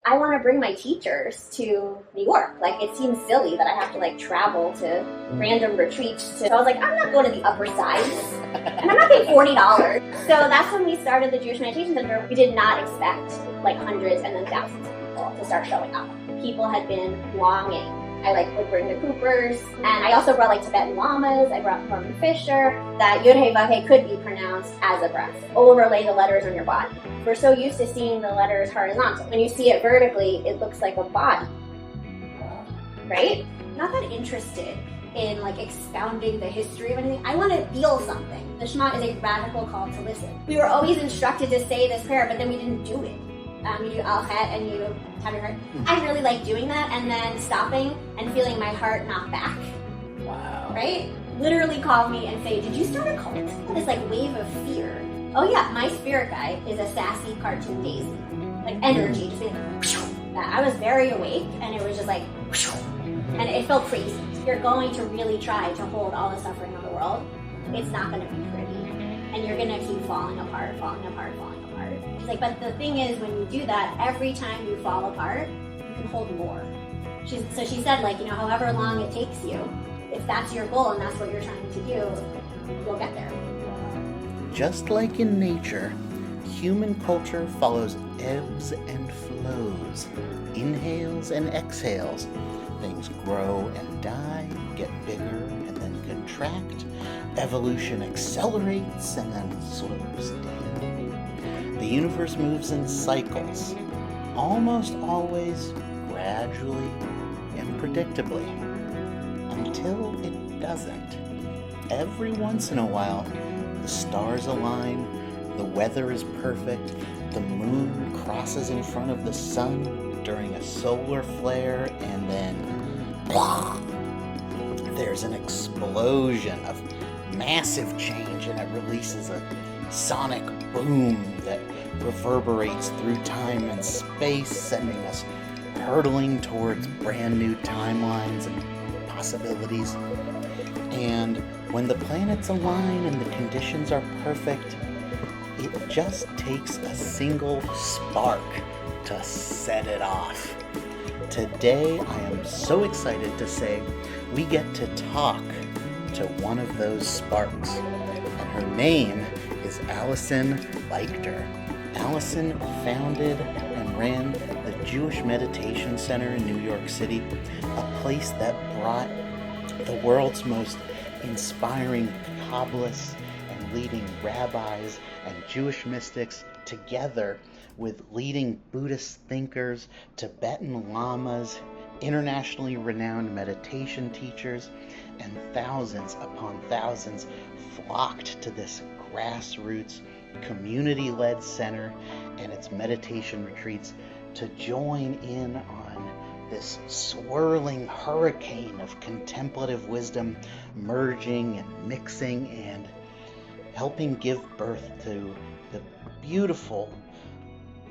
I want to bring my teachers to New York. Like, it seems silly that I have to, like, travel to random retreats. So I was like, I'm not going to the Upper Side, and I'm not paying $40. So that's when we started the Jewish Meditation Center. We did not expect, like, hundreds and then thousands of people to start showing up. People had been longing. I, like, would bring the Coopers, and I also brought, like, Tibetan Llamas. I brought Norman Fischer, that Yud-Hey-Vav-Hey could be pronounced as a breath. Overlay the letters on your body. We're so used to seeing the letters horizontal. When you see it vertically, it looks like a body, right? Not that interested in, like, expounding the history of anything. I want to feel something. The Shema is a radical call to listen. We were always instructed to say this prayer, but then we didn't do it. You do al-chet and you have your heart. I really like doing that and then stopping and feeling my heart knock back. Wow. Right? Literally call me and say, did you start a cult? This, like, wave of fear. Oh yeah, my spirit guide is a sassy cartoon daisy. Like, energy, just being like, I was very awake and it was just like, and it felt crazy. You're going to really try to hold all the suffering of the world. It's not going to be pretty. And you're going to keep falling apart, falling apart, falling apart. She's like, but the thing is, when you do that, every time you fall apart, you can hold more. So she said, like, however long it takes you, if that's your goal and that's what you're trying to do, you'll get there. Just like in nature, human culture follows ebbs and flows, inhales and exhales. Things grow and die, get bigger and then contract. Evolution accelerates and then slows down. The universe moves in cycles, almost always gradually and predictably, until it doesn't. Every once in a while, the stars align, the weather is perfect, the moon crosses in front of the sun during a solar flare, and then blah, there's an explosion of massive change, and it releases a sonic boom that reverberates through time and space, sending us hurtling towards brand new timelines and possibilities. And when the planets align and the conditions are perfect, it just takes a single spark to set it off. Today, I am so excited to say we get to talk to one of those sparks. And her name is Alison Laichter. Alison founded and ran the Jewish Meditation Center in New York City, a place that brought the world's most inspiring Kabbalists and leading rabbis and Jewish mystics together with leading Buddhist thinkers, Tibetan Llamas, internationally renowned meditation teachers, and thousands upon thousands flocked to this grassroots, community-led center and its meditation retreats to join in on this swirling hurricane of contemplative wisdom, merging and mixing and helping give birth to the beautiful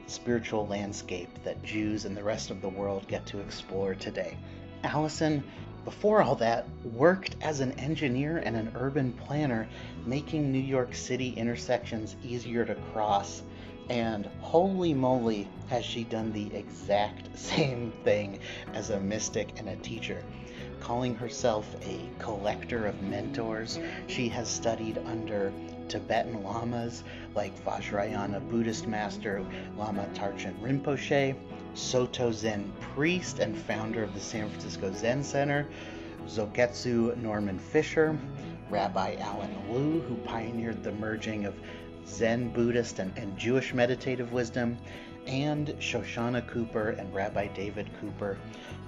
spiritual landscape that Jews and the rest of the world get to explore today. Alison, before all that, worked as an engineer and an urban planner, making New York City intersections easier to cross. And holy moly, has she done the exact same thing as a mystic and a teacher. Calling herself a collector of mentors, she has studied under Tibetan Llamas like Vajrayana Buddhist master Lama Tharchin Rinpoche, Soto Zen priest and founder of the San Francisco Zen Center, Zoketsu Norman Fischer, Rabbi Alan Lew, who pioneered the merging of Zen Buddhist and Jewish meditative wisdom, and Shoshana Cooper and Rabbi David Cooper,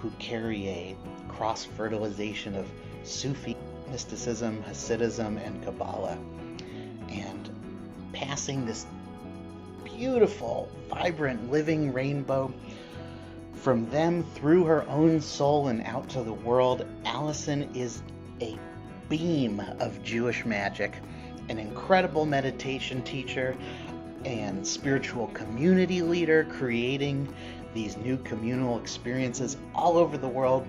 who carry a cross-fertilization of Sufi mysticism, Hasidism, and Kabbalah. And passing this beautiful, vibrant, living rainbow from them through her own soul and out to the world, Alison is a beam of Jewish magic, an incredible meditation teacher and spiritual community leader, creating these new communal experiences all over the world,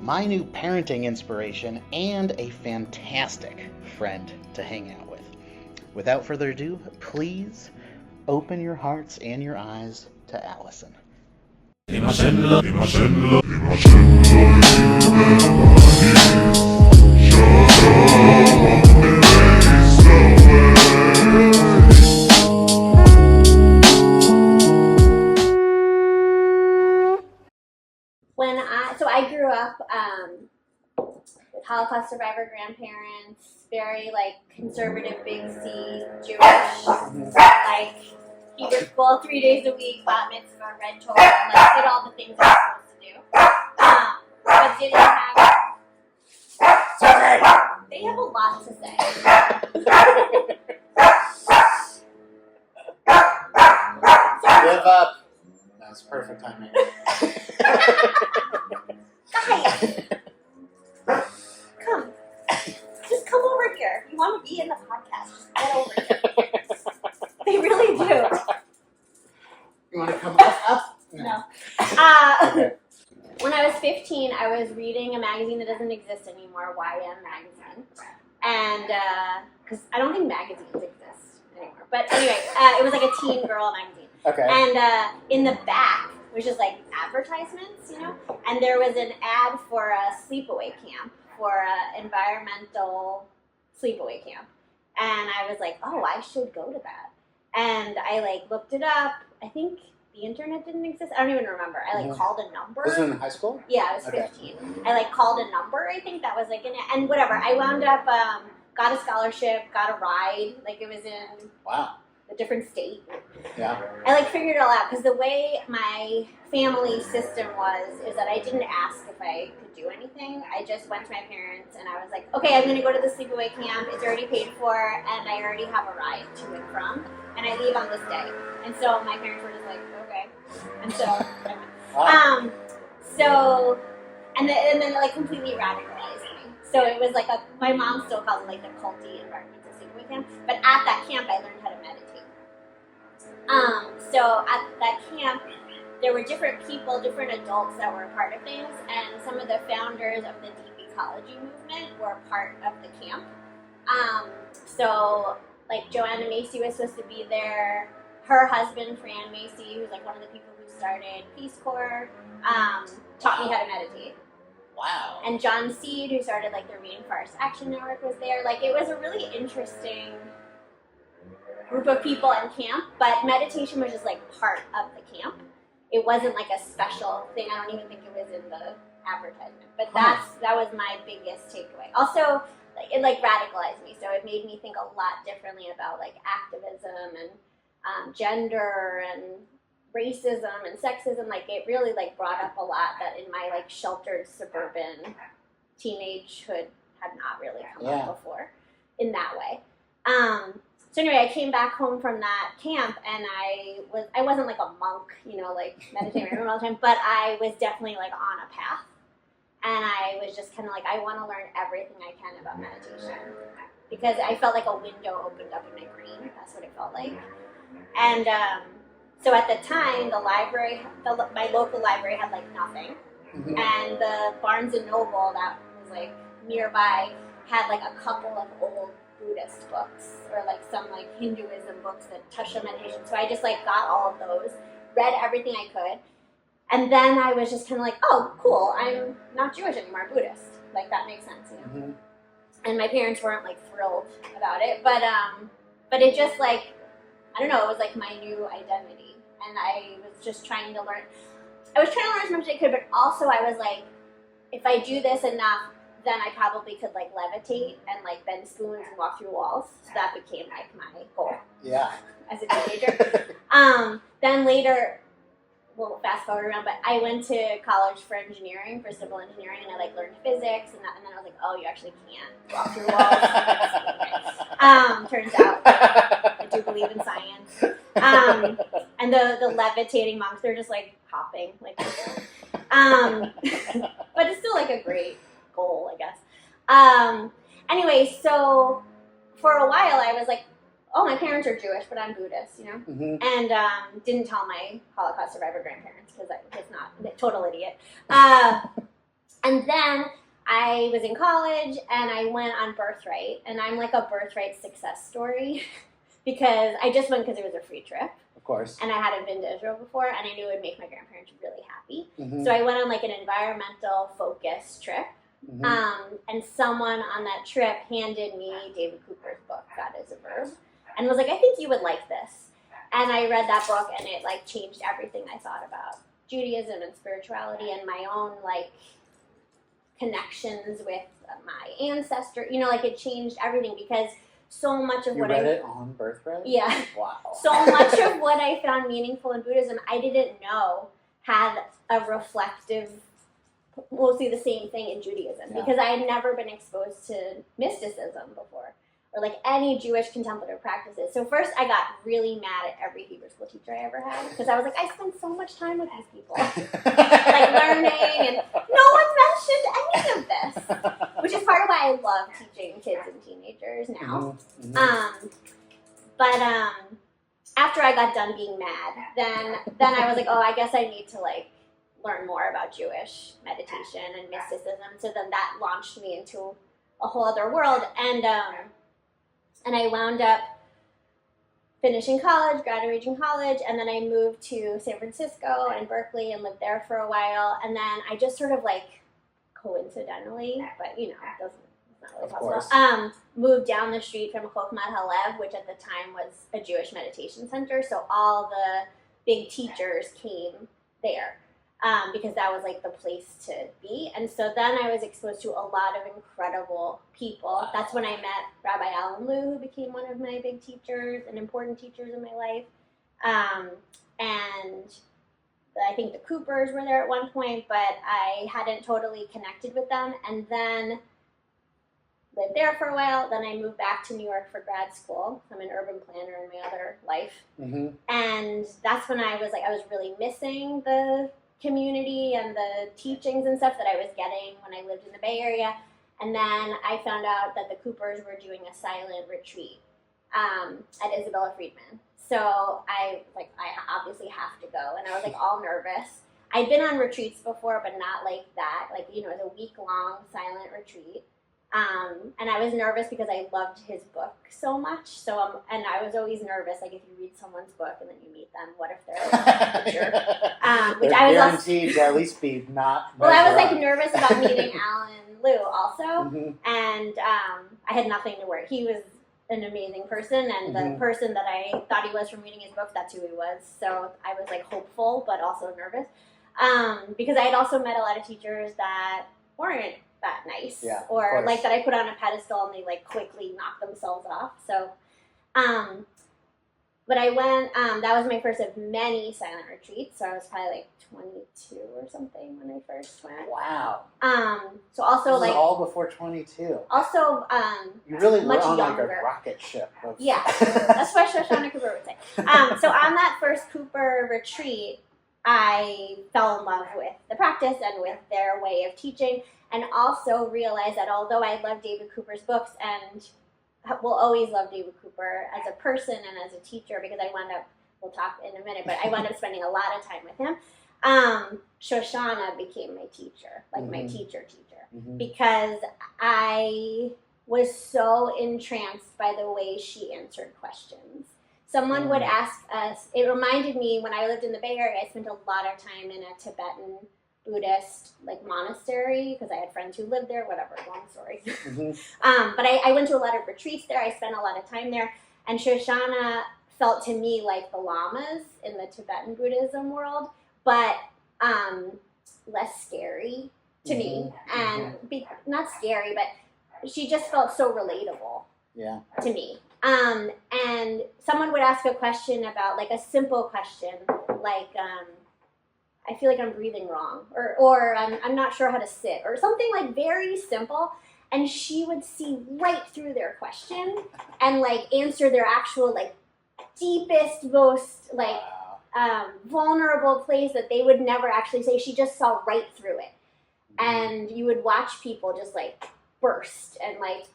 my new parenting inspiration, and a fantastic friend to hang out with. Without further ado, please open your hearts and your eyes to Alison. So I grew up with Holocaust survivor grandparents, very like conservative, big C, Jewish, like Hebrew school 3 days a week, bat mitzvah, red Torah, like did all the things I was supposed to do. But didn't have. They have a lot to say. Live up. That's perfect timing. Guys, just come over here. You want to be in the podcast? Just get over here. They really do. You want to come up? No. Okay. When I was 15, I was reading a magazine that doesn't exist anymore, YM magazine, and because I don't think magazines exist anymore. But anyway, it was like a teen girl magazine. Okay. And in the back, which is like advertisements, you know, and there was an ad for a sleepaway camp, for an environmental sleepaway camp. And I was like, oh, I should go to that. And I like looked it up. I think the internet didn't exist. I don't even remember. I like called a number. Was it in high school? Yeah, I was 15. I like called a number, I think that was like in it. And whatever. I wound up, got a scholarship, got a ride. Like it was in a different state. Yeah. I like figured it all out because the way my family system is that I didn't ask if I could do anything. I just went to my parents and I was like, okay, I'm going to go to the sleepaway camp. It's already paid for and I already have a ride to and from. And I leave on this day. And so my parents were just like, okay. And so I went. And then it like completely radicalized me. So it was like my mom still calls it like the culty environmental sleepaway camp. But at that camp, I learned how to meditate. So at that camp, there were different people, different adults that were a part of things, and some of the founders of the deep ecology movement were part of the camp. So like Joanna Macy was supposed to be there. Her husband, Fran Macy, who's like one of the people who started Peace Corps, taught me how to meditate. Wow. And John Seed, who started like the Rainforest Action Network, was there. Like it was a really interesting group of people in camp, but meditation was just like part of the camp. It wasn't like a special thing. I don't even think it was in the advertisement. But that was my biggest takeaway. Also, it like radicalized me, so it made me think a lot differently about like activism and gender and racism and sexism. Like it really like brought up a lot that in my like sheltered suburban teenagehood had not really come up before in that way. So anyway, I came back home from that camp, and I wasn't like a monk, you know, like meditating all the time, but I was definitely like on a path, and I was just kind of like, I want to learn everything I can about meditation, because I felt like a window opened up in my brain. That's what it felt like. And so at the time, the library, my local library had like nothing, and the Barnes and Noble that was like nearby had like a couple of old Buddhist books or like some like Hinduism books that touched on meditation. So I just like got all of those, read everything I could, and then I was just kind of like, oh, cool, I'm not Jewish anymore, I'm Buddhist. Like that makes sense, you know. And my parents weren't like thrilled about it, but it just like, I don't know, it was like my new identity, and I was just trying to learn. I was trying to learn as much as I could, but also I was like, if I do this enough, then I probably could like levitate and like bend spoons and walk through walls. So that became like my goal. Yeah. As a teenager. Then later, we'll fast forward around, but I went to college for engineering, for civil engineering, and I like learned physics and that, and then I was like, oh, you actually can't walk through walls. Turns out I do believe in science. And the levitating monks, they're just like hopping, like. But it's still like a great goal, I guess. Anyway, so for a while I was like, oh, my parents are Jewish, but I'm Buddhist, you know? And didn't tell my Holocaust survivor grandparents because I was not a total idiot. And then I was in college and I went on Birthright, and I'm like a Birthright success story because I just went because it was a free trip. Of course. And I hadn't been to Israel before, and I knew it would make my grandparents really happy. So I went on like an environmental focus trip. And someone on that trip handed me David Cooper's book, God is a Verb, and was like, I think you would like this. And I read that book, and it like changed everything I thought about Judaism and spirituality and my own like connections with my ancestor. You know, like it changed everything because so much of you read it on birthright? Yeah. Wow. So much of what I found meaningful in Buddhism, I didn't know had a reflective, mostly the same thing in Judaism, because I had never been exposed to mysticism before, or like any Jewish contemplative practices. So first I got really mad at every Hebrew school teacher I ever had, because I was like, I spend so much time with these people, like learning, and no one mentioned any of this, which is part of why I love teaching kids and teenagers now. But after I got done being mad, then I was like, oh, I guess I need to like learn more about Jewish meditation and mysticism. So then that launched me into a whole other world. And I wound up finishing college, graduating college, and then I moved to San Francisco and Berkeley and lived there for a while. And then I just sort of like coincidentally, but you know, it's not really possible, moved down the street from Chokhmat Halev, which at the time was a Jewish meditation center. So all the big teachers came there. Because that was like the place to be. And so then I was exposed to a lot of incredible people. That's when I met Rabbi Alan Lew, who became one of my big teachers and important teachers in my life. And I think the Coopers were there at one point, but I hadn't totally connected with them. And then lived there for a while. Then I moved back to New York for grad school. I'm an urban planner in my other life. And that's when I was really missing the community and the teachings and stuff that I was getting when I lived in the Bay Area. And then I found out that the Coopers were doing a silent retreat at Isabella Friedman. So I obviously have to go. And I was like all nervous. I'd been on retreats before, but not like that. Like, you know, it was a week-long silent retreat. And I was nervous because I loved his book so much. So, and I was always nervous, like if you read someone's book and then you meet them, what if they're a jerk? Which I was guaranteed to at least be not. Well, I was like nervous about meeting Alan Lew also, and I had nothing to worry. He was an amazing person, and the person that I thought he was from reading his book, that's who he was. So I was like hopeful, but also nervous, because I had also met a lot of teachers that weren't that nice, or like that I put on a pedestal and they like quickly knock themselves off. So, but I went, that was my first of many silent retreats. So I was probably like 22 or something when I first went. Wow. So also this like is all before 22. Also, you really much were on younger. like a rocket ship. Yeah, that's what Shoshana Cooper would say. So on that first Cooper retreat, I fell in love with the practice and with their way of teaching. And also realized that although I love David Cooper's books and will always love David Cooper as a person and as a teacher, because I wound up, we'll talk in a minute, but I wound up spending a lot of time with him, Shoshana became my teacher, like my teacher, because I was so entranced by the way she answered questions. Someone would ask us, it reminded me when I lived in the Bay Area, I spent a lot of time in a Tibetan Buddhist like monastery because I had friends who lived there, whatever, long story. But I went to a lot of retreats there. I spent a lot of time there. And Shoshana felt to me like the Lamas in the Tibetan Buddhism world, but less scary to me. And not scary, but she just felt so relatable to me. And someone would ask a question about like a simple question, like, I feel like I'm breathing wrong, or I'm not sure how to sit, or something like very simple, and she would see right through their question and like answer their actual like deepest, most like vulnerable place that they would never actually say. She just saw right through it, and you would watch people just like burst and like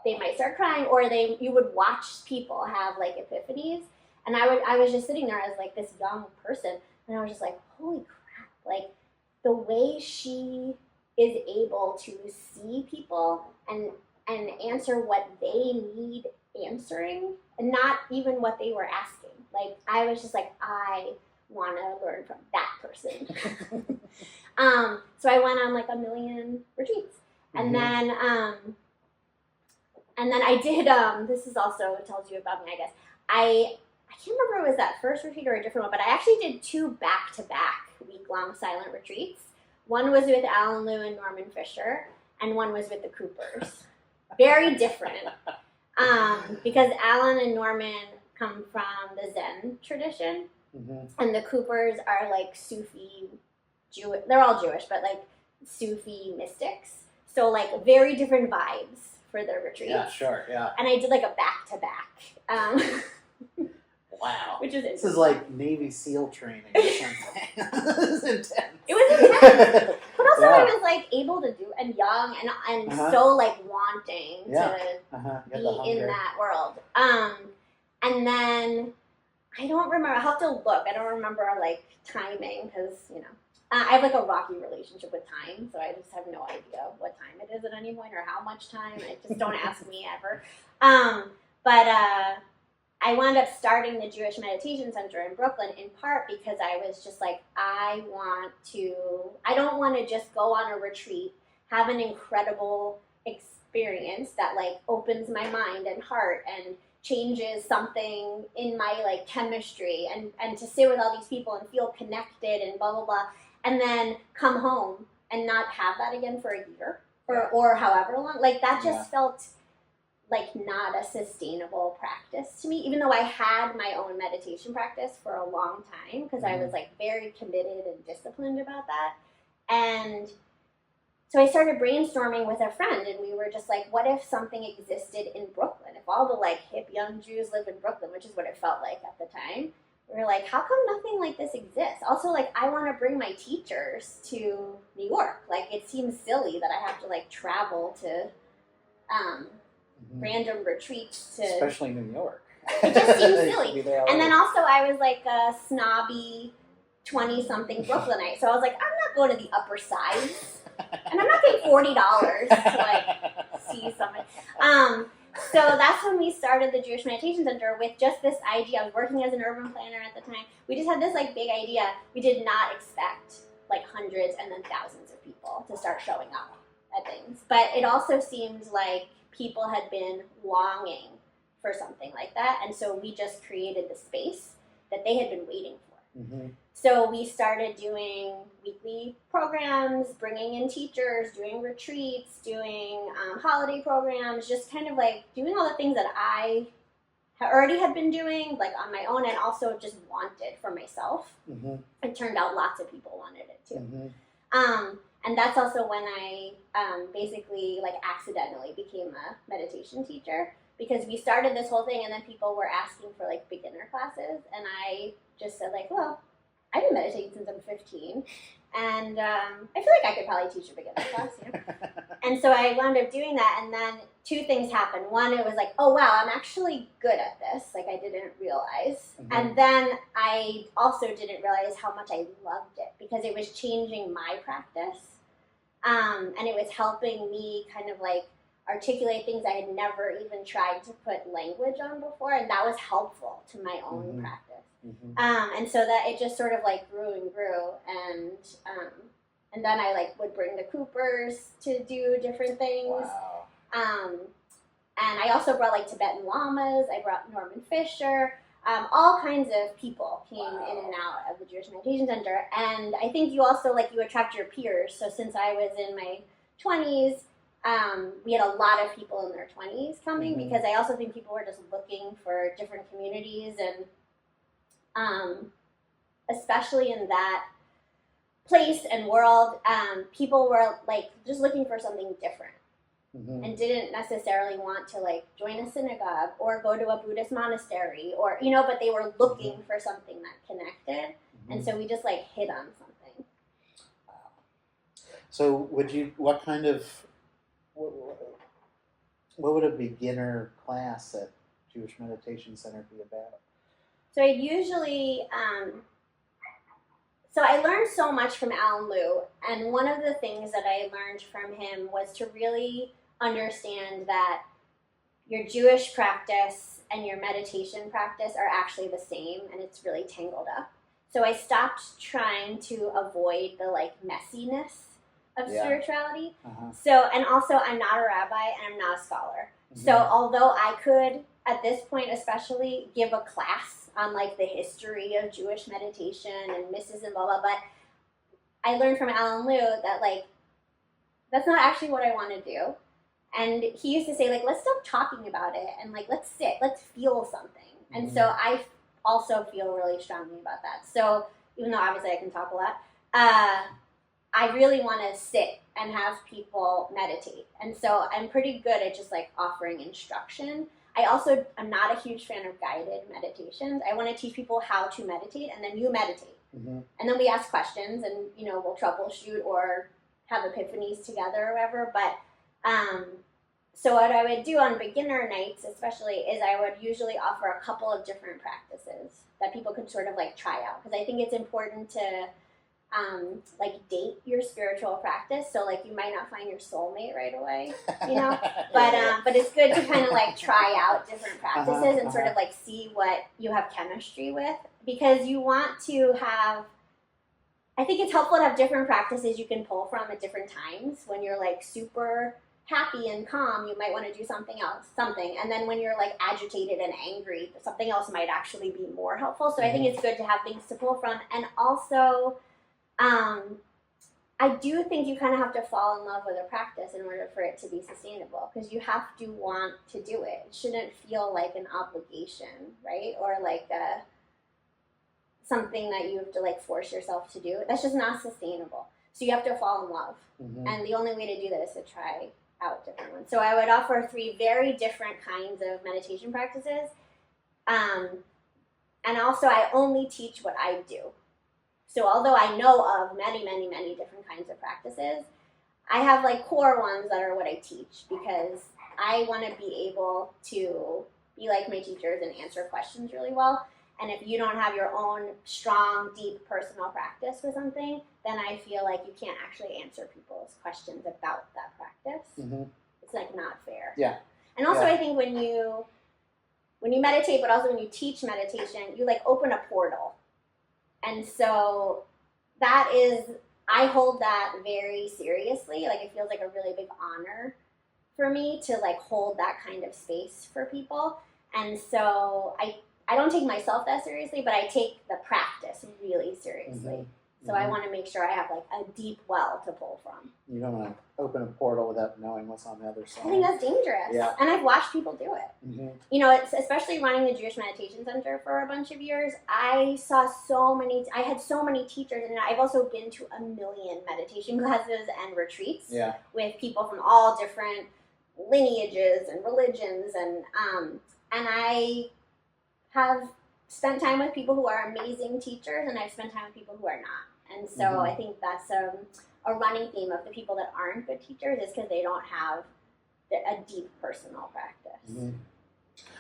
they might start crying, or you would watch people have like epiphanies, and I was just sitting there as like this young person. And I was just like, holy crap, like the way she is able to see people and answer what they need answering and not even what they were asking. Like, I was just like, I want to learn from that person. So I went on like a million retreats. And then I did, this is also, it tells you about me, I guess. I can't remember if it was that first retreat or a different one, but I actually did 2 back-to-back week-long silent retreats. One was with Alan Lew and Norman Fischer, and one was with the Coopers. Very different. Because Alan and Norman come from the Zen tradition, and the Coopers are like Sufi, they're all Jewish, but like Sufi mystics. So like very different vibes for their retreats. Yeah, sure, yeah. And I did like a back-to-back. Wow. Which was This is like Navy SEAL training or something. It was intense. It was intense. But also I was like able to do, and young, and so like wanting to be in that world. And then I don't remember, I'll have to look. I don't remember like timing because, you know, I have like a rocky relationship with time, so I just have no idea what time it is at any point or how much time. Just don't ask me ever. But I wound up starting the Jewish Meditation Center in Brooklyn in part because I was just like, I don't want to just go on a retreat, have an incredible experience that like opens my mind and heart and changes something in my like chemistry and to sit with all these people and feel connected and blah, blah, blah, and then come home and not have that again for a year or however long. Like that just felt like not a sustainable practice to me, even though I had my own meditation practice for a long time because I was like very committed and disciplined about that. And so I started brainstorming with a friend and we were just like, what if something existed in Brooklyn? If all the like hip young Jews live in Brooklyn, which is what it felt like at the time, we were like, how come nothing like this exists? Also, like, I want to bring my teachers to New York. Like, it seems silly that I have to like travel to random retreats to, especially New York. It just seems silly. And then also I was like a snobby 20-something Brooklynite, so I was like, I'm not going to the upper sides, and I'm not paying $40 to like see someone. So that's when we started the Jewish Meditation Center with just this idea. I was working as an urban planner at the time. We just had this like big idea. We did not expect like hundreds and then thousands of people to start showing up at things, but it also seemed like people had been longing for something like that, and so we just created the space that they had been waiting for. So we started doing weekly programs, bringing in teachers, doing retreats, doing holiday programs, just kind of like doing all the things that I already had been doing like on my own and also just wanted for myself. It turned out lots of people wanted it too. And that's also when I basically like accidentally became a meditation teacher because we started this whole thing and then people were asking for like beginner classes and I just said like, well, I've been meditating since I'm 15 and I feel like I could probably teach a beginner class, you know? And so I wound up doing that and then 2 things happened. One, it was like, oh wow, I'm actually good at this. Like I didn't realize. And then I also didn't realize how much I loved it because it was changing my practice. And it was helping me kind of like articulate things I had never even tried to put language on before, and that was helpful to my own practice. And so that it just sort of like grew and grew, and then I like would bring the Coopers to do different things. And I also brought like Tibetan Llamas. I brought Norman Fischer. All kinds of people came in and out of the Jewish Meditation Center. And I think you also, like, you attract your peers. So since I was in my 20s, we had a lot of people in their 20s coming because I also think people were just looking for different communities. And especially in that place and world, people were, like, just looking for something different. And didn't necessarily want to like join a synagogue or go to a Buddhist monastery or, you know, but they were looking for something that connected. And so we just like hit on something. So what would a beginner class at Jewish Meditation Center be about? So I'd usually, so I learned so much from Alan Lew. And one of the things that I learned from him was to really understand that your Jewish practice and your meditation practice are actually the same, and it's really tangled up. So I stopped trying to avoid the like messiness of spirituality. So, and also I'm not a rabbi and I'm not a scholar. So although I could, at this point especially, give a class on like the history of Jewish meditation and mysticism, blah, blah, but I learned from Alan Lew that like, that's not actually what I want to do. And he used to say like, let's stop talking about it and like, let's sit, let's feel something. And so I also feel really strongly about that. So even though obviously I can talk a lot, I really want to sit and have people meditate. And so I'm pretty good at just like offering instruction. I also am not a huge fan of guided meditations. I want to teach people how to meditate, and then you meditate. And then we ask questions, and you know, we'll troubleshoot or have epiphanies together or whatever. But so what I would do on beginner nights especially is I would usually offer a couple of different practices that people could sort of like try out, because I think it's important to like date your spiritual practice. So like you might not find your soulmate right away, you know, but it's good to kind of like try out different practices and sort of like see what you have chemistry with, because you want to have, I think it's helpful to have different practices you can pull from at different times. When you're like super happy and calm, you might want to do something else, and then when you're like agitated and angry, something else might actually be more helpful. So I think it's good to have things to pull from. And also I do think you kind of have to fall in love with a practice in order for it to be sustainable, because you have to want to do it. It shouldn't feel like an obligation, right? Or like something that you have to like force yourself to do. That's just not sustainable. So you have to fall in love. And the only way to do that is to try out different ones. So I would offer 3 very different kinds of meditation practices. And also I only teach what I do. So although I know of many, many, many different kinds of practices, I have like core ones that are what I teach, because I want to be able to be like my teachers and answer questions really well. And if you don't have your own strong, deep personal practice with something, then I feel like you can't actually answer people's questions about that practice. It's like not fair. And also I think when you meditate, but also when you teach meditation, you like open a portal. And so that is, I hold that very seriously. Like it feels like a really big honor for me to like hold that kind of space for people. And so I don't take myself that seriously, but I take the practice really seriously. So I want to make sure I have like a deep well to pull from. You don't want to open a portal without knowing what's on the other side. I think that's dangerous. And I've watched people do it. You know, it's especially running the Jewish Meditation Center for a bunch of years. I had so many teachers, and I've also been to a million meditation classes and retreats with people from all different lineages and religions, and I have spent time with people who are amazing teachers, and I've spent time with people who are not. And so I think that's a running theme of the people that aren't good teachers, is because they don't have a deep personal practice.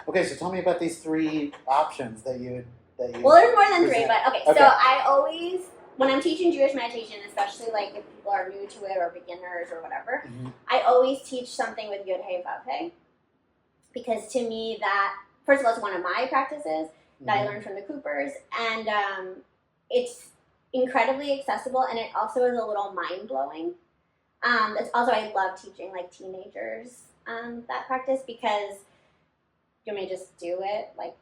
Okay, so tell me about these 3 options that you well, there's more than 3, present. but okay. So I always, when I'm teaching Jewish meditation, especially like if people are new to it or beginners or whatever, I always teach something with Yud Hey Vav Hey, because to me that, first of all, it's one of my practices that I learned from the Coopers, and it's incredibly accessible, and it also is a little mind-blowing. It's also, I love teaching like teenagers that practice, because you may just do it, like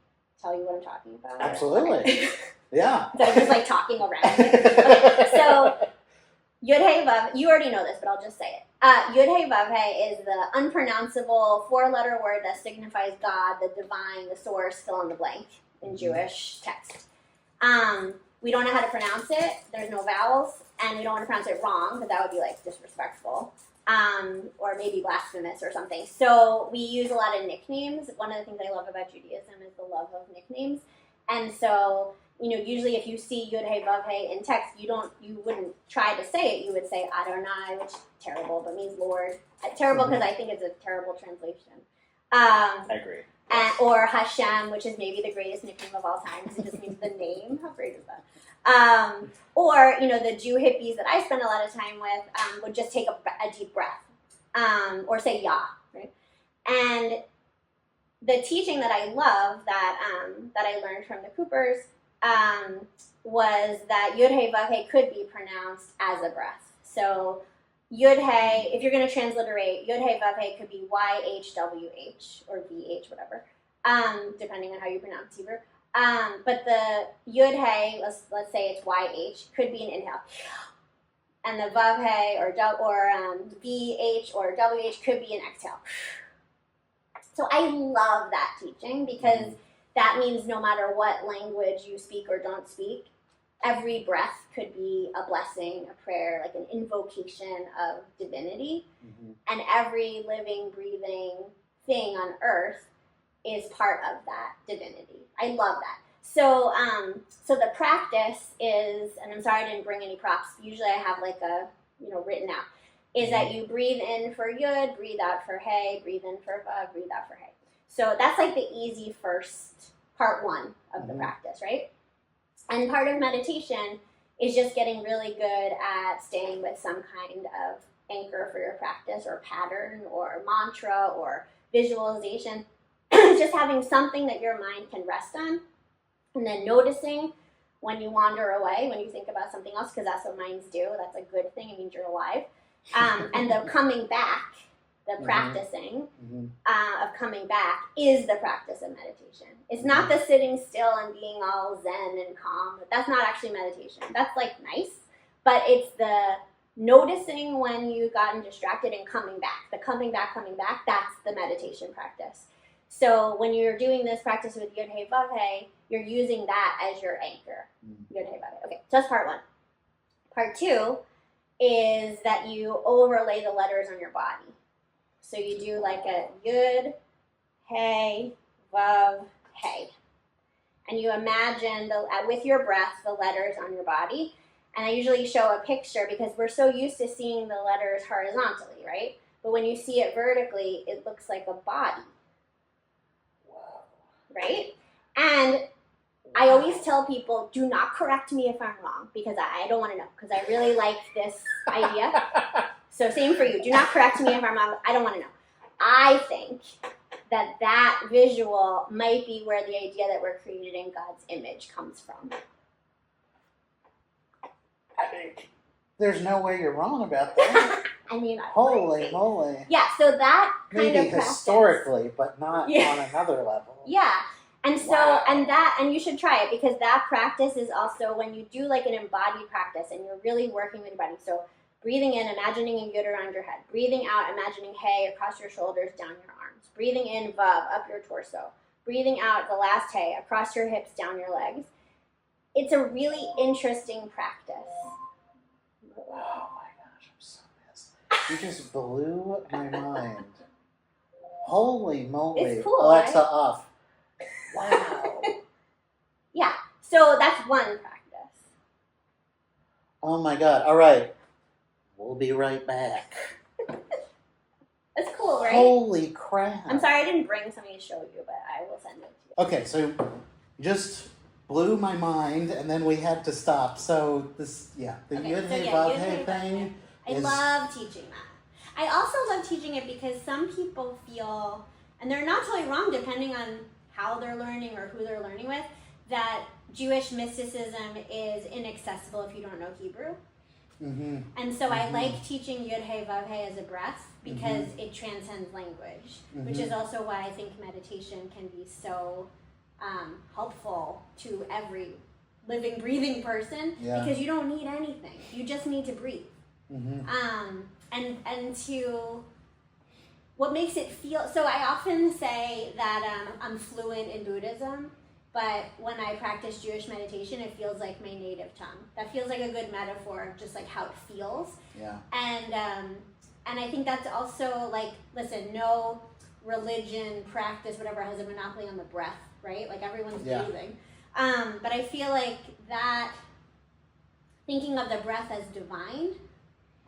tell you what I'm talking about. Absolutely. Okay. Yeah. Instead of just like talking around it. Okay, so Yud Hey Vav, you already know this, but I'll just say it. Yud Hey Vav Hey is the unpronounceable 4-letter word that signifies God, the divine, the source, fill in the blank in Jewish text. We don't know how to pronounce it. There's no vowels, and we don't want to pronounce it wrong, because that would be like disrespectful, or maybe blasphemous or something. So we use a lot of nicknames. One of the things I love about Judaism is the love of nicknames. And so, you know, usually if you see Yud Hey Vav Hey in text, you wouldn't try to say it. You would say Adonai, which is terrible, but means Lord. Terrible because I think it's a terrible translation. I agree. Or Hashem, which is maybe the greatest nickname of all time, because it just means the name. How great is that? Or, you know, the Jew hippies that I spend a lot of time with would just take a deep breath, or say Yah, right? And the teaching that I love, that I learned from the Coopers, was that Yud Hey Vav Hey could be pronounced as a breath. So Yud Hey, if you're going to transliterate, Yud Hey Vav Hey could be YHWH or VH, whatever, depending on how you pronounce Hebrew. But the Yud Hey, let's say it's YH, could be an inhale. And the Vav Hey or VH or WH could be an exhale. So I love that teaching because that means no matter what language you speak or don't speak, every breath could be a blessing, a prayer, like an invocation of divinity. And every living, breathing thing on earth is part of that divinity. I love that. So so the practice is, and I'm sorry I didn't bring any props. Usually I have like a, written out, is that you breathe in for Yud, breathe out for Hey, breathe in for Vav, breathe out for Hey. So that's like the easy first part one of the practice, right? And part of meditation is just getting really good at staying with some kind of anchor for your practice or pattern or mantra or visualization. Just having something that your mind can rest on, and then noticing when you wander away, when you think about something else, because that's what minds do. That's a good thing. It means you're alive. And the coming back, the practicing of coming back is the practice of meditation. It's not the sitting still and being all zen and calm. That's not actually meditation. That's like nice, but it's the noticing when you've gotten distracted and coming back. The coming back, that's the meditation practice. So when you're doing this practice with Yud Hey Vav Hey, you're using that as your anchor. Yud Hey Vav Hey. Okay, so that's part one. Part two is that you overlay the letters on your body. So you do like a Yud Hey Vav Hey. And you imagine, with your breath, the letters on your body. And I usually show a picture because we're so used to seeing the letters horizontally, right? But when you see it vertically, it looks like a body. Right? And I always tell people, do not correct me if I'm wrong, because I don't want to know, because I really like this idea. So same for you. Do not correct me if I'm wrong. I don't want to know. I think that visual might be where the idea that we're created in God's image comes from. There's no way you're wrong about that. I mean, Holy moly. Yeah, so that kind Maybe of practice. historically, but not on another level. Yeah. And so, and you should try it, because that practice is also when you do like an embodied practice and you're really working with your body. So breathing in, imagining a Yud around your head. Breathing out, imagining Hey across your shoulders, down your arms. Breathing in, Vav, up your torso. Breathing out, the last Hey, across your hips, down your legs. It's a really interesting practice. Oh my gosh, I'm so pissed. You just blew my mind. Holy moly. It's cool, Alexa, right? off. Wow. Yeah, so that's one practice. Oh my god. All right. We'll be right back. That's cool, right? Holy crap. I'm sorry I didn't bring something to show you, but I will send it to you. Okay, so just blew my mind, and then we had to stop. So this, the Yud Hey Vav Hey thing. I love teaching that. I also love teaching it because some people feel, and they're not totally wrong depending on how they're learning or who they're learning with, that Jewish mysticism is inaccessible if you don't know Hebrew. And so I like teaching Yud Hey Vav Hey as a breath because it transcends language, which is also why I think meditation can be so helpful to every living, breathing person, because you don't need anything. You just need to breathe. And to what makes it feel, so I often say that I'm fluent in Buddhism, but when I practice Jewish meditation, it feels like my native tongue. That feels like a good metaphor of just like how it feels. And I think that's also like, listen, no religion, practice, whatever, has a monopoly on the breath, right? Like everyone's breathing. But I feel like that, thinking of the breath as divine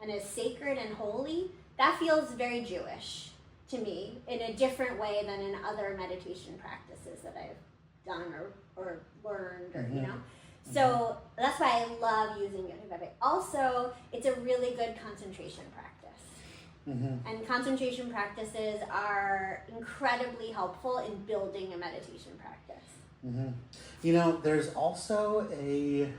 and as sacred and holy, that feels very Jewish to me in a different way than in other meditation practices that I've done or learned, or you know. So that's why I love using it. Also, it's a really good concentration practice. And concentration practices are incredibly helpful in building a meditation practice. Mm-hmm. You know, there's also a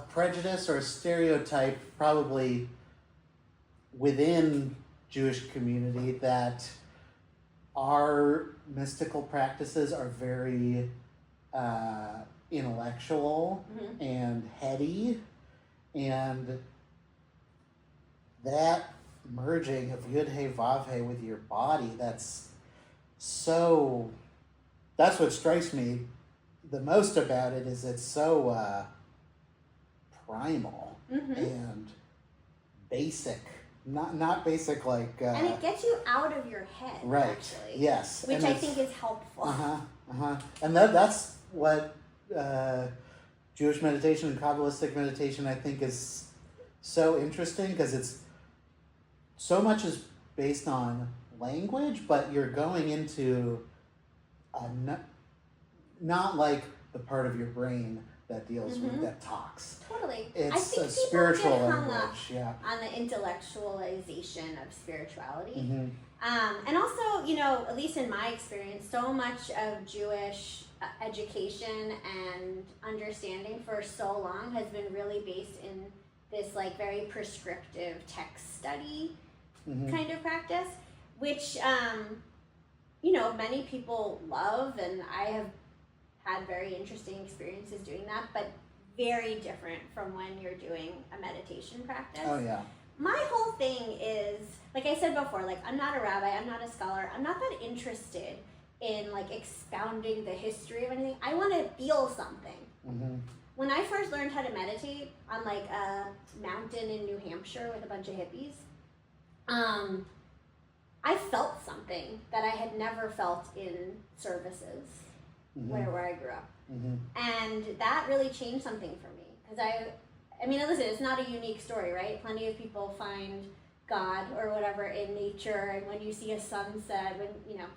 prejudice or a stereotype probably within Jewish community that our mystical practices are very intellectual and heady, and that merging of Yud He Vav He with your body, that's what strikes me the most about it, is it's so primal and basic. Not basic like... and it gets you out of your head, right, actually. Yes. Which I think is helpful. And that's what Jewish meditation and Kabbalistic meditation, I think, is so interesting, because it's so much is based on language, but you're going into not like the part of your brain that deals with, that talks. Totally. It's I think a spiritual people get hung language, up on the intellectualization of spirituality. Mm-hmm. And also, you know, at least in my experience, so much of Jewish education and understanding for so long has been really based in this like very prescriptive text study kind of practice, which, you know, many people love, and I have had very interesting experiences doing that, but very different from when you're doing a meditation practice. Oh, yeah. My whole thing is, like I said before, like I'm not a rabbi, I'm not a scholar, I'm not that interested in like expounding the history of anything. I want to feel something. Mm-hmm. When I first learned how to meditate on like a mountain in New Hampshire with a bunch of hippies, I felt something that I had never felt in services where I grew up. And that really changed something for me. Because I mean, listen, it's not a unique story, right? Plenty of people find God or whatever in nature, and when you see a sunset, when, you know,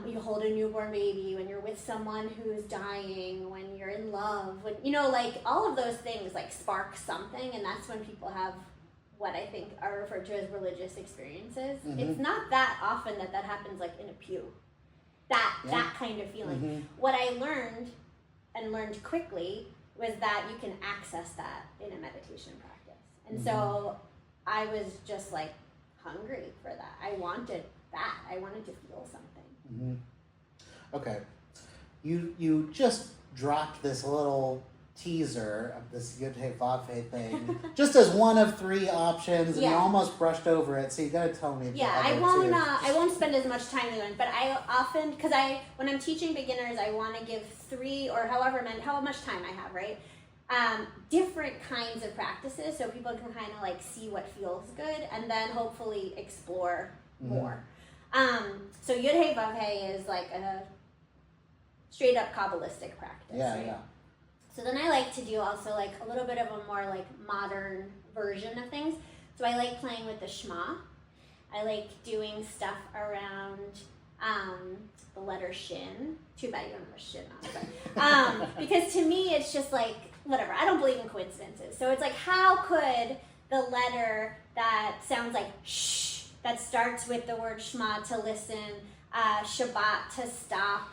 you hold a newborn baby, when you're with someone who's dying, when you're in love, when, you know, like all of those things like spark something, and that's when people have what I think are referred to as religious experiences. It's not that often that happens like in a pew. That kind of feeling. What I learned quickly was that you can access that in a meditation practice. And so I was just like hungry for that. I wanted that. I wanted to feel something. Okay. You just dropped this little teaser of this Yud He Vav He thing, just as one of three options, and you almost brushed over it. So you got to tell me. I won't spend as much time on it, but I often, because when I'm teaching beginners, I want to give 3 or how much time I have, right? Different kinds of practices, so people can kind of like see what feels good, and then hopefully explore more. So Yud He Vav He is like a straight up Kabbalistic practice. Right? So then I like to do also like a little bit of a more like modern version of things. So I like playing with the Shema. I like doing stuff around the letter Shin. Too bad you don't have a Shin on it. But, because to me it's just like, whatever, I don't believe in coincidences. So it's like, how could the letter that sounds like shh, that starts with the word Shema to listen, Shabbat to stop,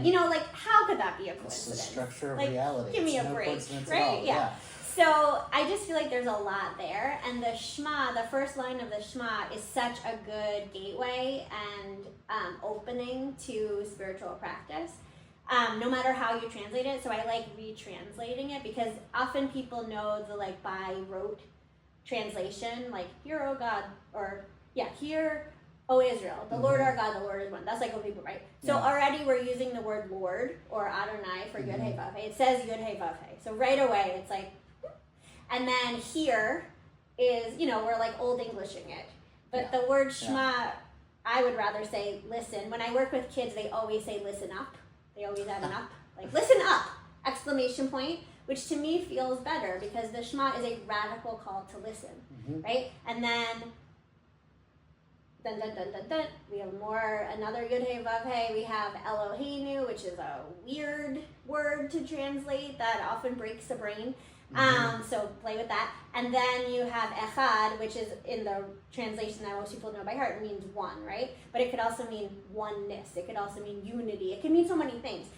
you know, like, how could that be a coincidence? It's the structure of like, reality. Give me it's a no break, coincidence right? at all. Yeah. So I just feel like there's a lot there, and the Shema, the first line of the Shema, is such a good gateway and opening to spiritual practice. No matter how you translate it, so I like retranslating it, because often people know the like by rote translation, like "Hear, O God," or "Hear, O Israel, the Lord our God, the Lord is one." That's like what people write. So already we're using the word Lord or Adonai for Yud He Vav He. It says Yud He Vav He. So right away it's like, and then here is, you know, we're like old Englishing it. But the word Shema, I would rather say listen. When I work with kids, they always say listen up. They always add an up. Like listen up! Exclamation point. Which to me feels better, because the Shema is a radical call to listen. Right? And then dun, dun, dun, dun, dun. We have another Yud He Vav He. We have Eloheinu, which is a weird word to translate that often breaks the brain. So play with that. And then you have echad, which is in the translation that most people know by heart, it means one, right? But it could also mean oneness. It could also mean unity. It can mean so many things.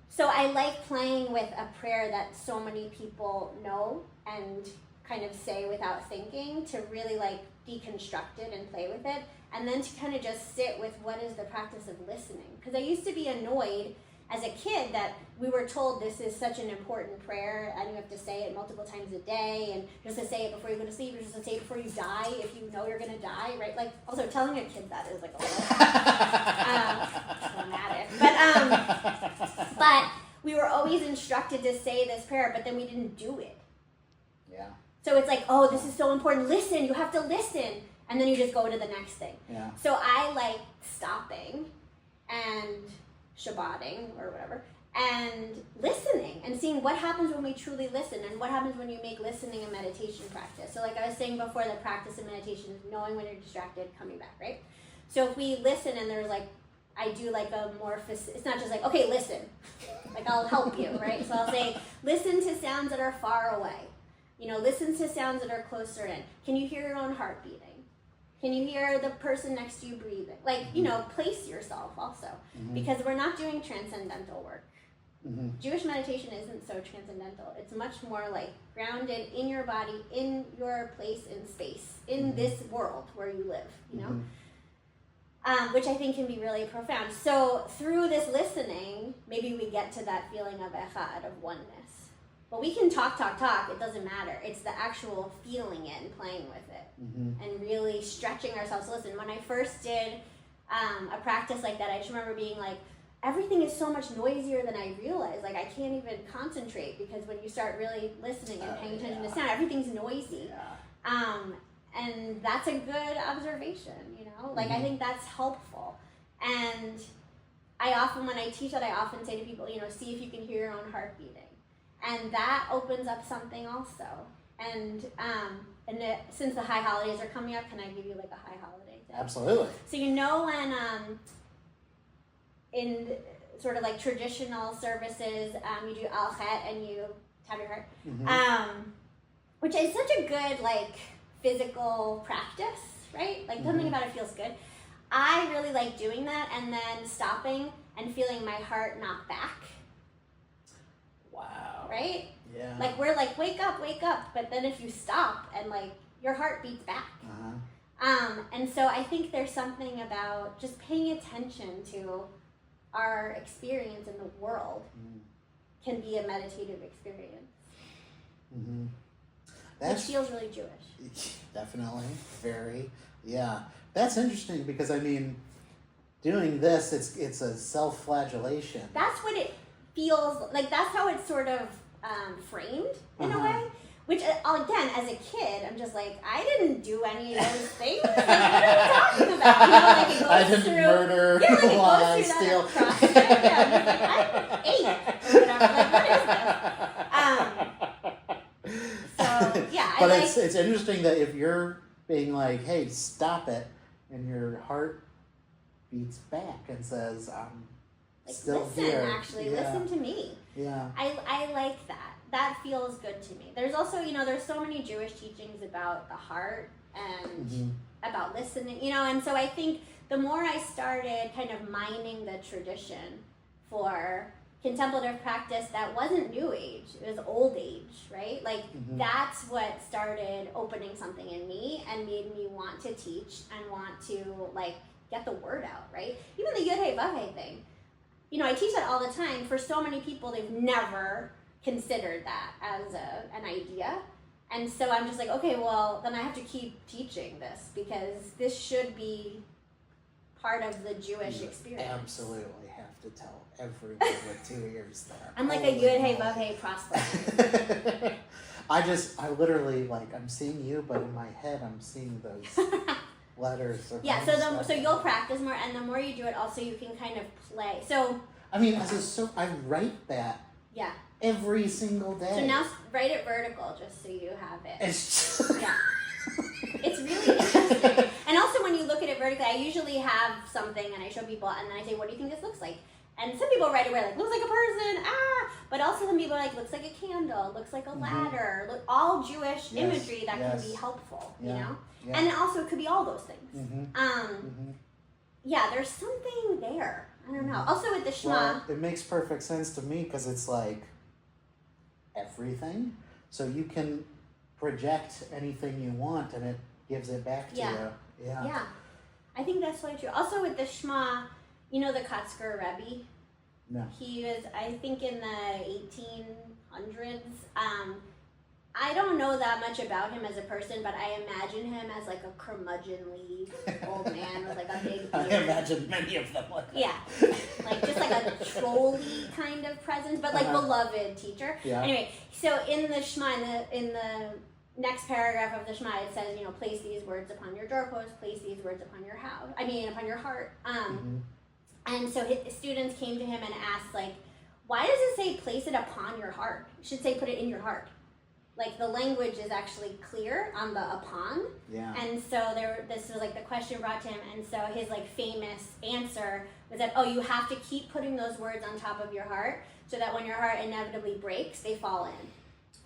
So I like playing with a prayer that so many people know and kind of say without thinking, to really like deconstruct it and play with it. And then to kind of just sit with what is the practice of listening. Because I used to be annoyed as a kid that we were told this is such an important prayer and you have to say it multiple times a day, and you're supposed to say it before you go to sleep, you're supposed to say it before you die if you know you're going to die, right? Like, also telling a kid that is like a little traumatic. But we were always instructed to say this prayer, but then we didn't do it. Yeah. So it's like, oh, this is so important. Listen, you have to listen. And then you just go to the next thing. Yeah. So I like stopping and Shabbating or whatever, and listening and seeing what happens when we truly listen, and what happens when you make listening a meditation practice. So like I was saying before, the practice of meditation is knowing when you're distracted, coming back, right? So if we listen and there's like, I do like a more, it's not just like, okay, listen, like I'll help you, right? So I'll say, listen to sounds that are far away. You know, listen to sounds that are closer in. Can you hear your own heart beating? Can you hear the person next to you breathing? Like, you know, place yourself also. Because we're not doing transcendental work. Jewish meditation isn't so transcendental. It's much more like grounded in your body, in your place in space, in this world where you live, you know? Which I think can be really profound. So through this listening, maybe we get to that feeling of echad, of oneness. But we can talk, it doesn't matter. It's the actual feeling it and playing with it. And really stretching ourselves. Listen, when I first did a practice like that, I just remember being like, everything is so much noisier than I realized. Like, I can't even concentrate, because when you start really listening and paying attention to sound, everything's noisy. And that's a good observation, you know? Like, I think that's helpful. And I often, when I teach that, I often say to people, you know, see if you can hear your own heart beating. And that opens up something also. And since the high holidays are coming up, can I give you like a high holiday tip? Absolutely. So you know when in sort of like traditional services, you do al-chet and you tap your heart, which is such a good like physical practice, right? Like something about it feels good. I really like doing that and then stopping and feeling my heart knock back. Wow. Right? Yeah. Like we're like, wake up, but then if you stop and like your heart beats back. And so I think there's something about just paying attention to our experience in the world can be a meditative experience. Which feels really Jewish. Definitely. Very. Yeah. That's interesting, because I mean, doing this, it's a self-flagellation. That's what it feels like. That's how it's sort of framed in a way. Which, again, as a kid, I'm just like, I didn't do any of those things. Like, what are you talking about? You know, like it goes I didn't murder, lie, steal. I'm 8 or whatever. Like, what is this? So, yeah. But it's interesting that if you're being like, hey, stop it, and your heart beats back and says, I'm still listen, here. Actually, listen to me. Yeah. I like that. That feels good to me. There's also, you know, there's so many Jewish teachings about the heart and about listening, you know, and so I think the more I started kind of mining the tradition for contemplative practice that wasn't New Age, it was Old Age, right? Like, that's what started opening something in me and made me want to teach and want to, like, get the word out, right? Even the Yud Hey Vav Hey thing. You know, I teach that all the time. For so many people, they've never considered that as an idea. And so I'm just like, okay, well, then I have to keep teaching this, because this should be part of the Jewish experience. Absolutely have to tell everyone with 2 ears there. I'm like a Yud Hey Vav Hey prospect. I literally, like, I'm seeing you, but in my head, I'm seeing those letters. Yeah, so you'll practice more, and the more you do it, also you can kind of play. So I mean, I write that. Yeah. Every single day. So now write it vertical, just so you have it. It's just... Yeah. It's really interesting. And also when you look at it vertically, I usually have something and I show people and then I say, what do you think this looks like? And some people right away like, looks like a person, but also some people are like, looks like a candle, looks like a ladder, all Jewish imagery that can be helpful, you know? Yeah. And also it could be all those things. Yeah, there's something there. I don't know. Also with the Shema. Well, it makes perfect sense to me because it's like everything. So you can project anything you want and it gives it back to you. Yeah. I think that's really true. Also with the Shema, you know the Kotzker Rebbe? No. He was, I think, in the 1800s. I don't know that much about him as a person, but I imagine him as like a curmudgeonly old man with like a big beard. I imagine many of them like that. Yeah. Like just like a trolley kind of presence, but like beloved teacher. Yeah. Anyway, so in the Shema, in the next paragraph of the Shema, it says, place these words upon your doorpost, place these words upon your house. Upon your heart. And so his students came to him and asked, like, why does it say place it upon your heart? It should say put it in your heart. Like the language is actually clear on the upon. Yeah. And so this was like the question brought to him, and so his like famous answer was that, you have to keep putting those words on top of your heart so that when your heart inevitably breaks, they fall in.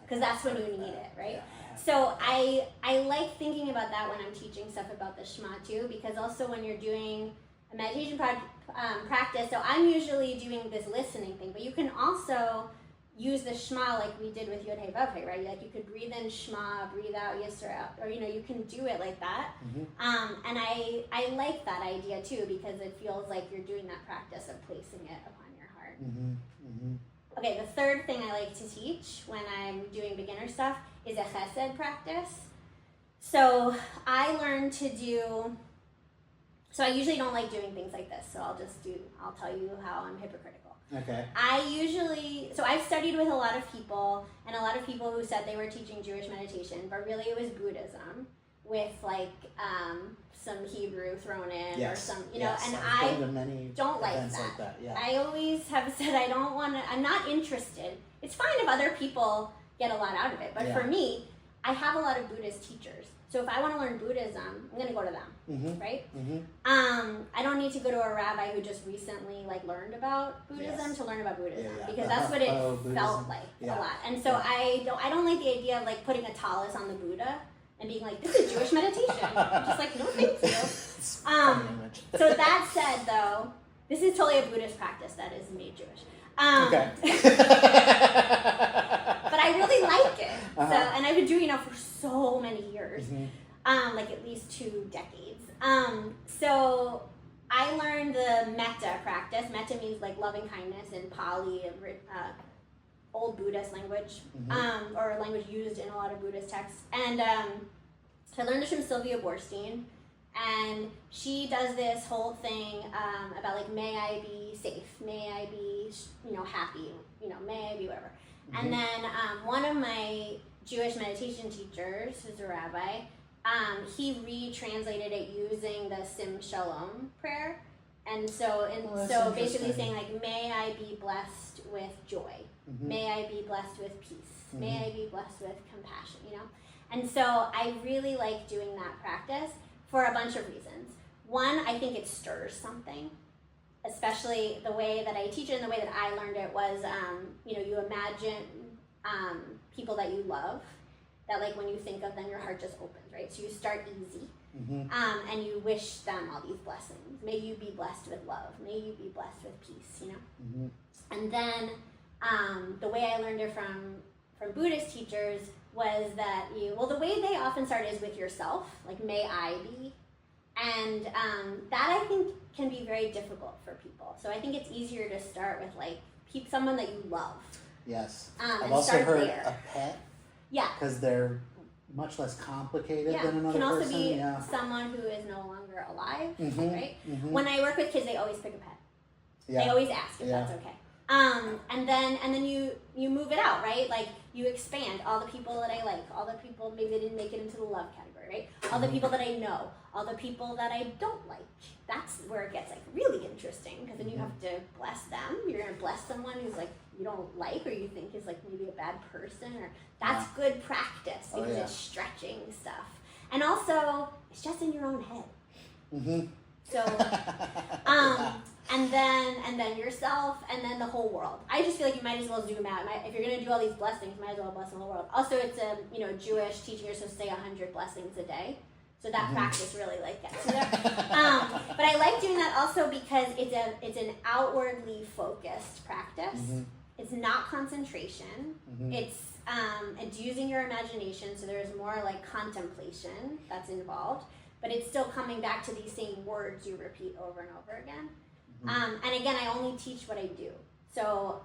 Because that's when you need it, right? Yeah. So I like thinking about that when I'm teaching stuff about the Shema too, because also when you're doing a meditation practice, so I'm usually doing this listening thing, but you can also use the Shema like we did with Yod Hey Vav Hey, right? Like you could breathe in Shema, breathe out Yisra, or you can do it like that. And I like that idea too, because it feels like you're doing that practice of placing it upon your heart. Okay, the third thing I like to teach when I'm doing beginner stuff is a chesed practice. So I learned to do, so I usually don't like doing things like this, so I'll tell you how I'm hypocritical. Okay. I've studied with a lot of people, and a lot of people who said they were teaching Jewish meditation, but really it was Buddhism with like some Hebrew thrown in or some, and I don't like that. Yeah. I always have said I'm not interested. It's fine if other people get a lot out of it, but for me, I have a lot of Buddhist teachers. So if I want to learn Buddhism, I'm going to go to them, right? I don't need to go to a rabbi who just recently like learned about Buddhism to learn about Buddhism, because that's what it felt like a lot. And so I don't like the idea of like putting a tallis on the Buddha and being like, this is Jewish meditation. I'm just like, no, thank you. So that said, though, this is totally a Buddhist practice that is made Jewish. Okay. But I really like it. So, and I've been doing it for so many years, like at least 2 decades. So I learned the metta practice. Metta means like loving kindness in Pali, old Buddhist language, or language used in a lot of Buddhist texts. And so I learned this from Sylvia Boorstein. And she does this whole thing about like, may I be safe, may I be, happy, may I be whatever. And then one of my Jewish meditation teachers, who's a rabbi, he retranslated it using the Sim Shalom prayer. And so basically saying like, may I be blessed with joy, may I be blessed with peace, may I be blessed with compassion, And so I really like doing that practice for a bunch of reasons. One, I think it stirs something, especially the way that I teach it and the way that I learned it was, you imagine people that you love, that like when you think of them, your heart just opens, right? So you start easy, and you wish them all these blessings. May you be blessed with love. May you be blessed with peace, And then the way I learned it from Buddhist teachers was that the way they often start is with yourself, like may I be, and that I think can be very difficult for people. So I think it's easier to start with like someone that you love. Yes, I've also heard there. A pet. Yeah, because they're much less complicated than another person. Can also be someone who is no longer alive, right? When I work with kids, they always pick a pet. They always ask if that's okay. And then you move it out, right? Like you expand all the people that I like, all the people maybe they didn't make it into the love category, right? All the people that I know, all the people that I don't like. That's where it gets like really interesting, because then you have to bless them. You're gonna bless someone who's like you don't like or you think is like maybe a bad person, or that's good practice because it's stretching stuff. And also it's just in your own head. So, and then yourself, and then the whole world. I just feel like you might as well zoom out. If you're going to do all these blessings, you might as well bless the whole world. Also, it's a Jewish teaching you're supposed to say 100 blessings a day. So that practice really gets you there. But I like doing that also because it's an outwardly focused practice. Mm-hmm. It's not concentration. Mm-hmm. It's using your imagination, so there's more like contemplation that's involved. But it's still coming back to these same words you repeat over and over again. Mm-hmm. And again, I only teach what I do. So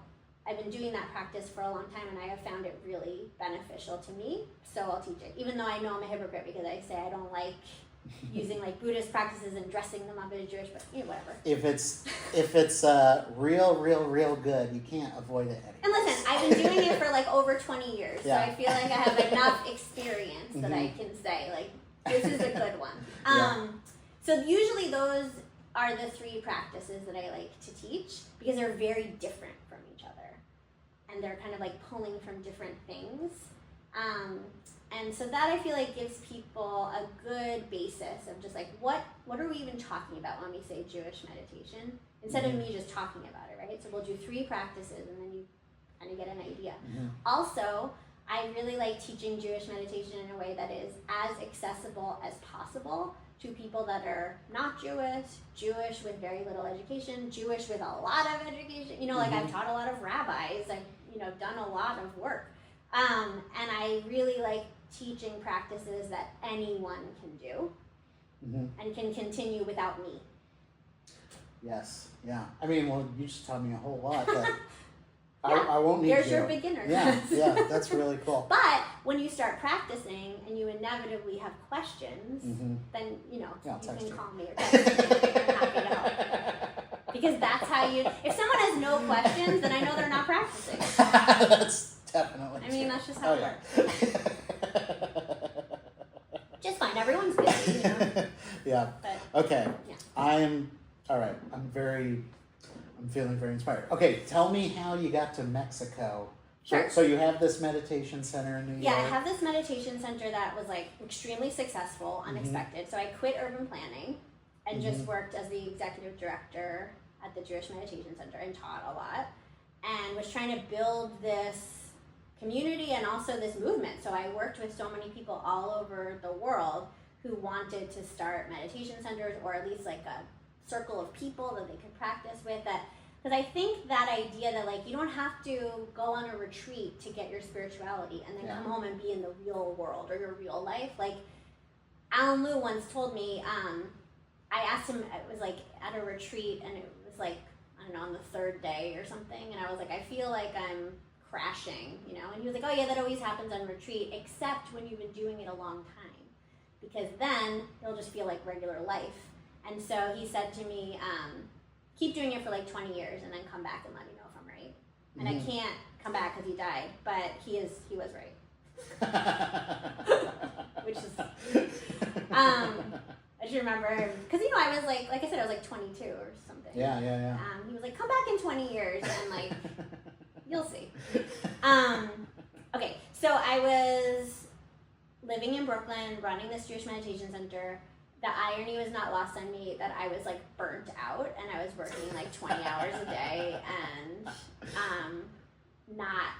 I've been doing that practice for a long time, and I have found it really beneficial to me. So I'll teach it, even though I know I'm a hypocrite because I say I don't like using like Buddhist practices and dressing them up as Jewish, but whatever. If it's real good, you can't avoid it anymore. And listen, I've been doing it for like over 20 years, so I feel like I have enough experience that I can say like this is a good one. So usually those are the three practices that I like to teach because they're very different from each other, and they're kind of like pulling from different things. And so that I feel like gives people a good basis of just like what are we even talking about when we say Jewish meditation, instead of me just talking about it, right? So we'll do three practices and then you kind of get an idea. Mm-hmm. Also, I really like teaching Jewish meditation in a way that is as accessible as possible to people that are not Jewish, Jewish with very little education, Jewish with a lot of education. Like I've taught a lot of rabbis, I've done a lot of work. And I really like teaching practices that anyone can do and can continue without me. Yes, yeah. I mean, well, you just taught me a whole lot that I won't need There's your beginner. Yeah, that's really cool. But when you start practicing and you inevitably have questions, then, you can call me or text me. I'm happy to help. Because that's how if someone has no questions, then I know they're not practicing. That's definitely true. That's just how it works. Just fine. Everyone's busy, Yeah. But, okay. Yeah. I'm feeling very inspired. Okay, tell me how you got to Mexico. Sure. So you have this meditation center in New York? Yeah, I have this meditation center that was like extremely successful, unexpected. So I quit urban planning and just worked as the executive director at the Jewish Meditation Center and taught a lot and was trying to build this community and also this movement. So I worked with so many people all over the world who wanted to start meditation centers, or at least like a circle of people that they could practice with. Because I think that idea that like you don't have to go on a retreat to get your spirituality and then come home and be in the real world or your real life. Like Alan Lew once told me, I asked him, it was like at a retreat and it was like, I don't know, on the third day or something. And I was like, I feel like I'm crashing, And he was like, oh yeah, that always happens on retreat, except when you've been doing it a long time. Because then it'll just feel like regular life. And so he said to me, keep doing it for like 20 years and then come back and let me know if I'm right. And I can't come back because he died, but he was right. Which is, I should remember, because I was like I said, I was like 22 or something. Yeah. He was like, come back in 20 years and like, you'll see. Okay, so I was living in Brooklyn, running this Jewish meditation center. The irony was not lost on me that I was like burnt out and I was working like 20 hours a day and not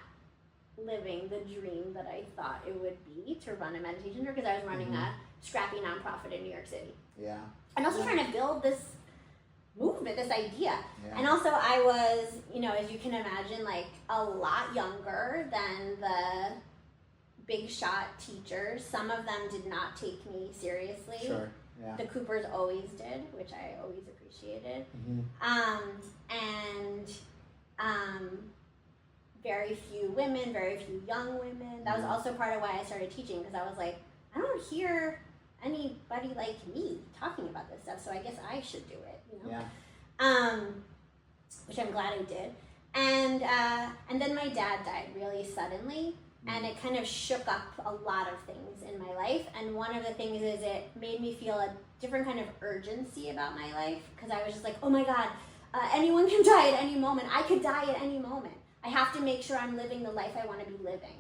living the dream that I thought it would be to run a meditation center, because I was running a scrappy nonprofit in New York City. Yeah. And also trying to build this movement, this idea. Yeah. And also I was, as you can imagine, like a lot younger than the big shot teachers. Some of them did not take me seriously. Sure. Yeah. The Coopers always did, which I always appreciated. Very few women, very few young women. That was also part of why I started teaching, because I was like, I don't hear anybody like me talking about this stuff, so I guess I should do it, Yeah. Which I'm glad I did. And then my dad died really suddenly. And it kind of shook up a lot of things in my life. And one of the things is it made me feel a different kind of urgency about my life. Because I was just like, oh my God, anyone can die at any moment. I could die at any moment. I have to make sure I'm living the life I want to be living.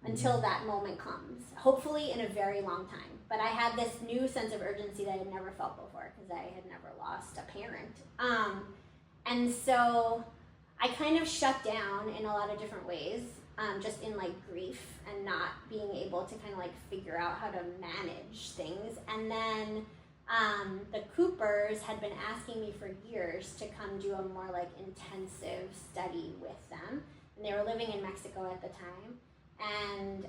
until that moment comes, hopefully in a very long time. But I had this new sense of urgency that I had never felt before because I had never lost a parent. And so I kind of shut down in a lot of different ways, just in like grief and not being able to kind of like figure out how to manage things. And then the Coopers had been asking me for years to come do a more like intensive study with them. And they were living in Mexico at the time. And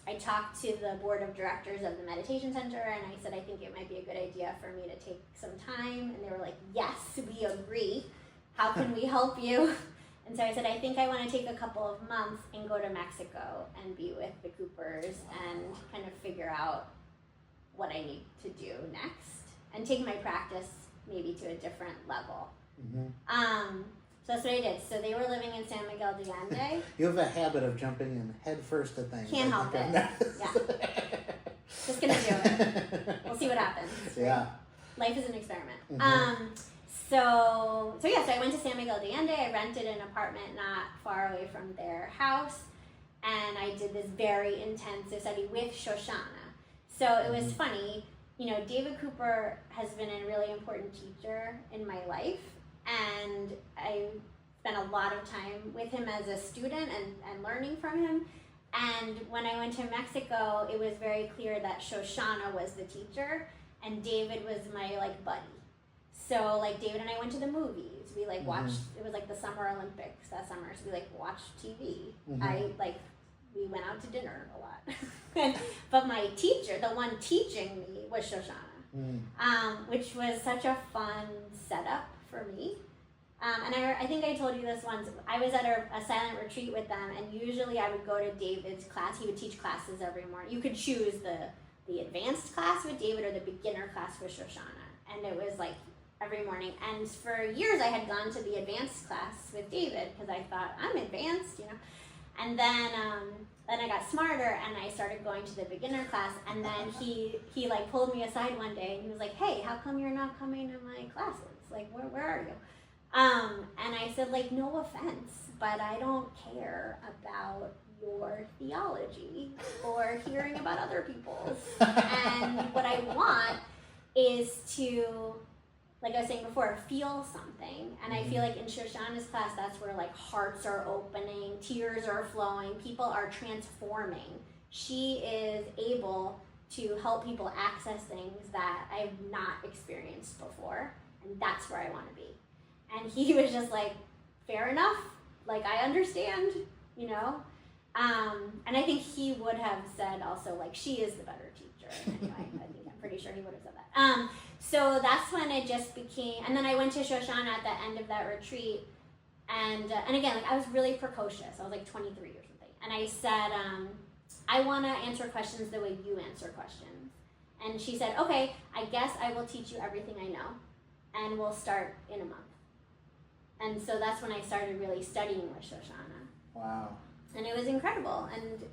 I talked to the board of directors of the meditation center, and I said, I think it might be a good idea for me to take some time. And they were like, yes, we agree. How can we help you? And so I said, I think I want to take a couple of months and go to Mexico and be with the Coopers and kind of figure out what I need to do next and take my practice maybe to a different level. So that's what I did. So they were living in San Miguel de Allende. You have a habit of jumping in head first at things. Can't help it. Yeah. Just gonna do it. We'll see what happens. Right? Yeah. Life is an experiment. So I went to San Miguel de Allende. I rented an apartment not far away from their house, and I did this very intensive study with Shoshana. So it was funny, you know, David Cooper has been a really important teacher in my life, and I spent a lot of time with him as a student and learning from him. And when I went to Mexico, it was very clear that Shoshana was the teacher and David was my like buddy. So like David and I went to the movies. We like watched, it was like the Summer Olympics that summer, so we like watched TV. We went out to dinner a lot. But my teacher, the one teaching me, was Shoshana, which was such a fun setup for me. And I think I told you this once. I was at a silent retreat with them, and usually I would go to David's class. He would teach classes every morning. You could choose the advanced class with David or the beginner class with Shoshana. And it was like every morning. And for years I had gone to the advanced class with David because I thought, I'm advanced, you know. And then I got smarter and I started going to the beginner class, and then he like pulled me aside one day and he was like, hey, how come you're not coming to my classes? Like, where are you? And I said, like, no offense, but I don't care about your theology or hearing about other people's. And what I want is to, like I was saying before, feel something. And I feel like in Shoshana's class, that's where like hearts are opening, tears are flowing, people are transforming. She is able to help people access things that I've not experienced before. And that's where I want to be. And he was just like, fair enough, like I understand, you know. And I think he would have said also, like, she is the better teacher. Anyway, I'm pretty sure he would have said that. So that's when it just became, and then I went to Shoshana at the end of that retreat, and again, like I was really precocious. I was like 23 or something, and I said, I want to answer questions the way you answer questions. And she said, okay, I guess I will teach you everything I know, and we'll start in a month. And so that's when I started really studying with Shoshana. Wow. And it was incredible, and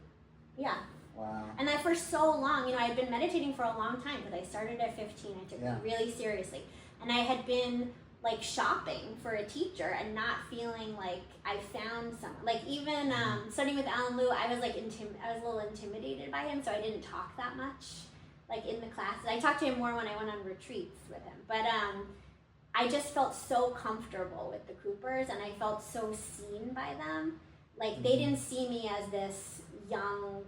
yeah. Wow. And that for so long, you know, I had been meditating for a long time because I started at 15. I took it really seriously. And I had been like shopping for a teacher and not feeling like I found someone. Like even studying with Alan Lew, I was like I was a little intimidated by him, so I didn't talk that much like in the classes. I talked to him more when I went on retreats with him. But I just felt so comfortable with the Coopers, and I felt so seen by them. Like they didn't see me as this young,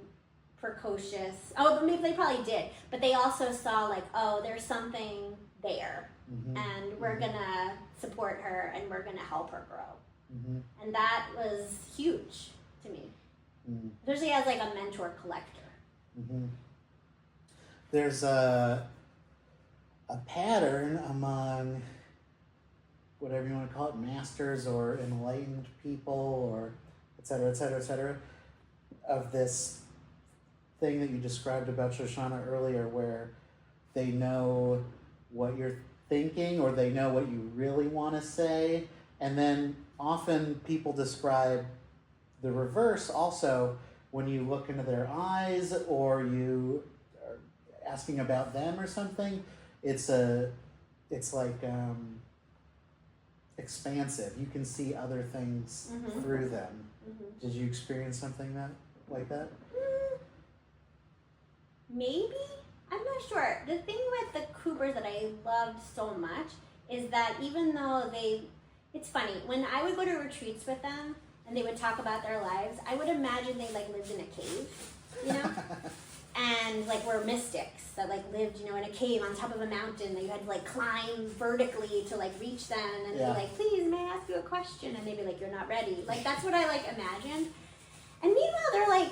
precocious, maybe they probably did, but they also saw like, oh, there's something there, and we're gonna support her and we're gonna help her grow. And that was huge to me, especially as like a mentor collector. There's a pattern among whatever you want to call it, masters or enlightened people or et cetera, et cetera, et cetera, of this thing that you described about Shoshana earlier, where they know what you're thinking or they know what you really want to say. And then often people describe the reverse also when you look into their eyes or you are asking about them or something. It's like expansive. You can see other things through them. Did you experience something like that? Maybe? I'm not sure. The thing with the Coopers that I loved so much is that even though it's funny, when I would go to retreats with them and they would talk about their lives, I would imagine they like lived in a cave, you know? And like were mystics that like lived, you know, in a cave on top of a mountain that you had to like climb vertically to like reach them, and they'd be like, please, may I ask you a question? And they'd be like, you're not ready. Like that's what I like imagined. And meanwhile, they're like,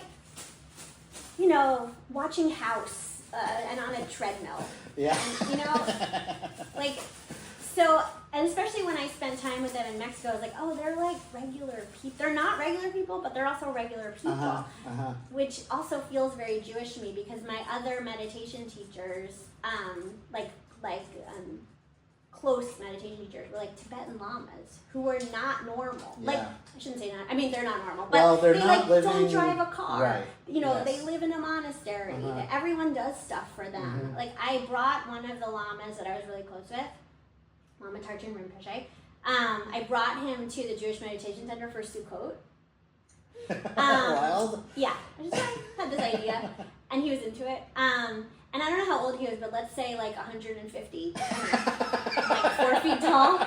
you know, watching House and on a treadmill. Yeah. And, you know, like, so, and especially when I spent time with them in Mexico, I was like, oh, they're like regular people. They're not regular people, but they're also regular people, which also feels very Jewish to me because my other meditation teachers, close meditation teachers were like Tibetan Llamas who were not normal. Yeah. Like, I shouldn't say not, I mean, they're not normal, but well, they're they not like don't drive a car. Right. You know, Yes. they live in a monastery. Everyone does stuff for them. Like, I brought one of the Lamas that I was really close with, Lama Tharchin Rinpoche. I brought him to the Jewish Meditation Center for Sukkot. Wild? Yeah, I just had this idea, and he was into it. And I don't know how old he was, but let's say like 150, like 4 feet tall,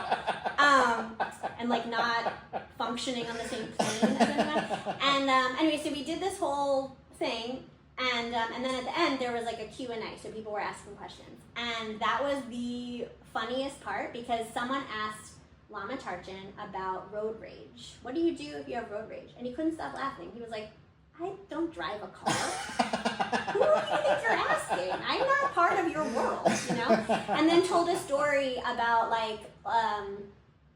and like not functioning on the same plane as anyone. And anyway, so we did this whole thing, and then at the end there was like a Q&A, so people were asking questions, and that was the funniest part because someone asked Lama Tharchin about road rage. What do you do if you have road rage? And he couldn't stop laughing. He was like, I don't drive a car. Who do you think you're asking? I'm not part of your world, you know? And then told a story about like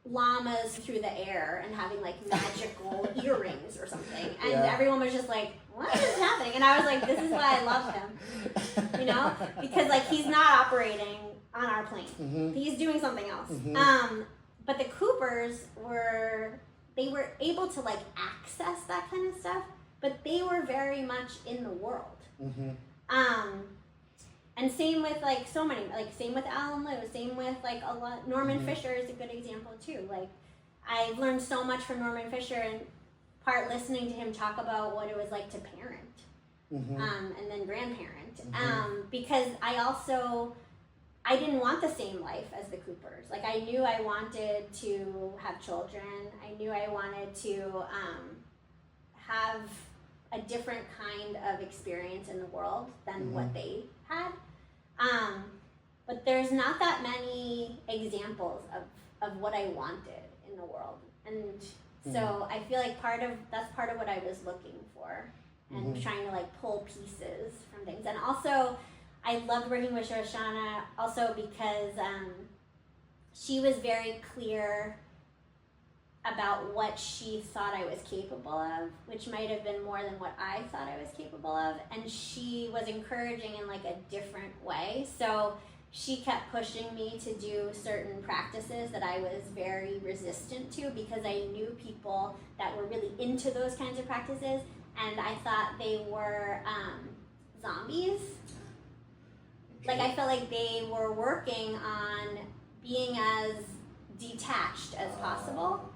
llamas through the air and having like magical earrings or something. And everyone was just like, what is happening? And I was like, this is why I love him, you know? Because like he's not operating on our plane. He's doing something else. But the Coopers were able to like access that kind of stuff, but they were very much in the world. And same with like so many, like same with Alan Lew, same with like a lot, Norman Fischer is a good example too. Like I've learned so much from Norman Fischer, and part listening to him talk about what it was like to parent, and then grandparent, because I didn't want the same life as the Coopers. Like I knew I wanted to have children. I knew I wanted to have a different kind of experience in the world than what they had. But there's not that many examples of what I wanted in the world. And so I feel like that's part of what I was looking for and trying to like pull pieces from things. And also I loved working with Shoshana also because she was very clear about what she thought I was capable of, which might have been more than what I thought I was capable of, and she was encouraging in like a different way. So she kept pushing me to do certain practices that I was very resistant to because I knew people that were really into those kinds of practices, and I thought they were zombies. Like I felt like they were working on being as detached as possible.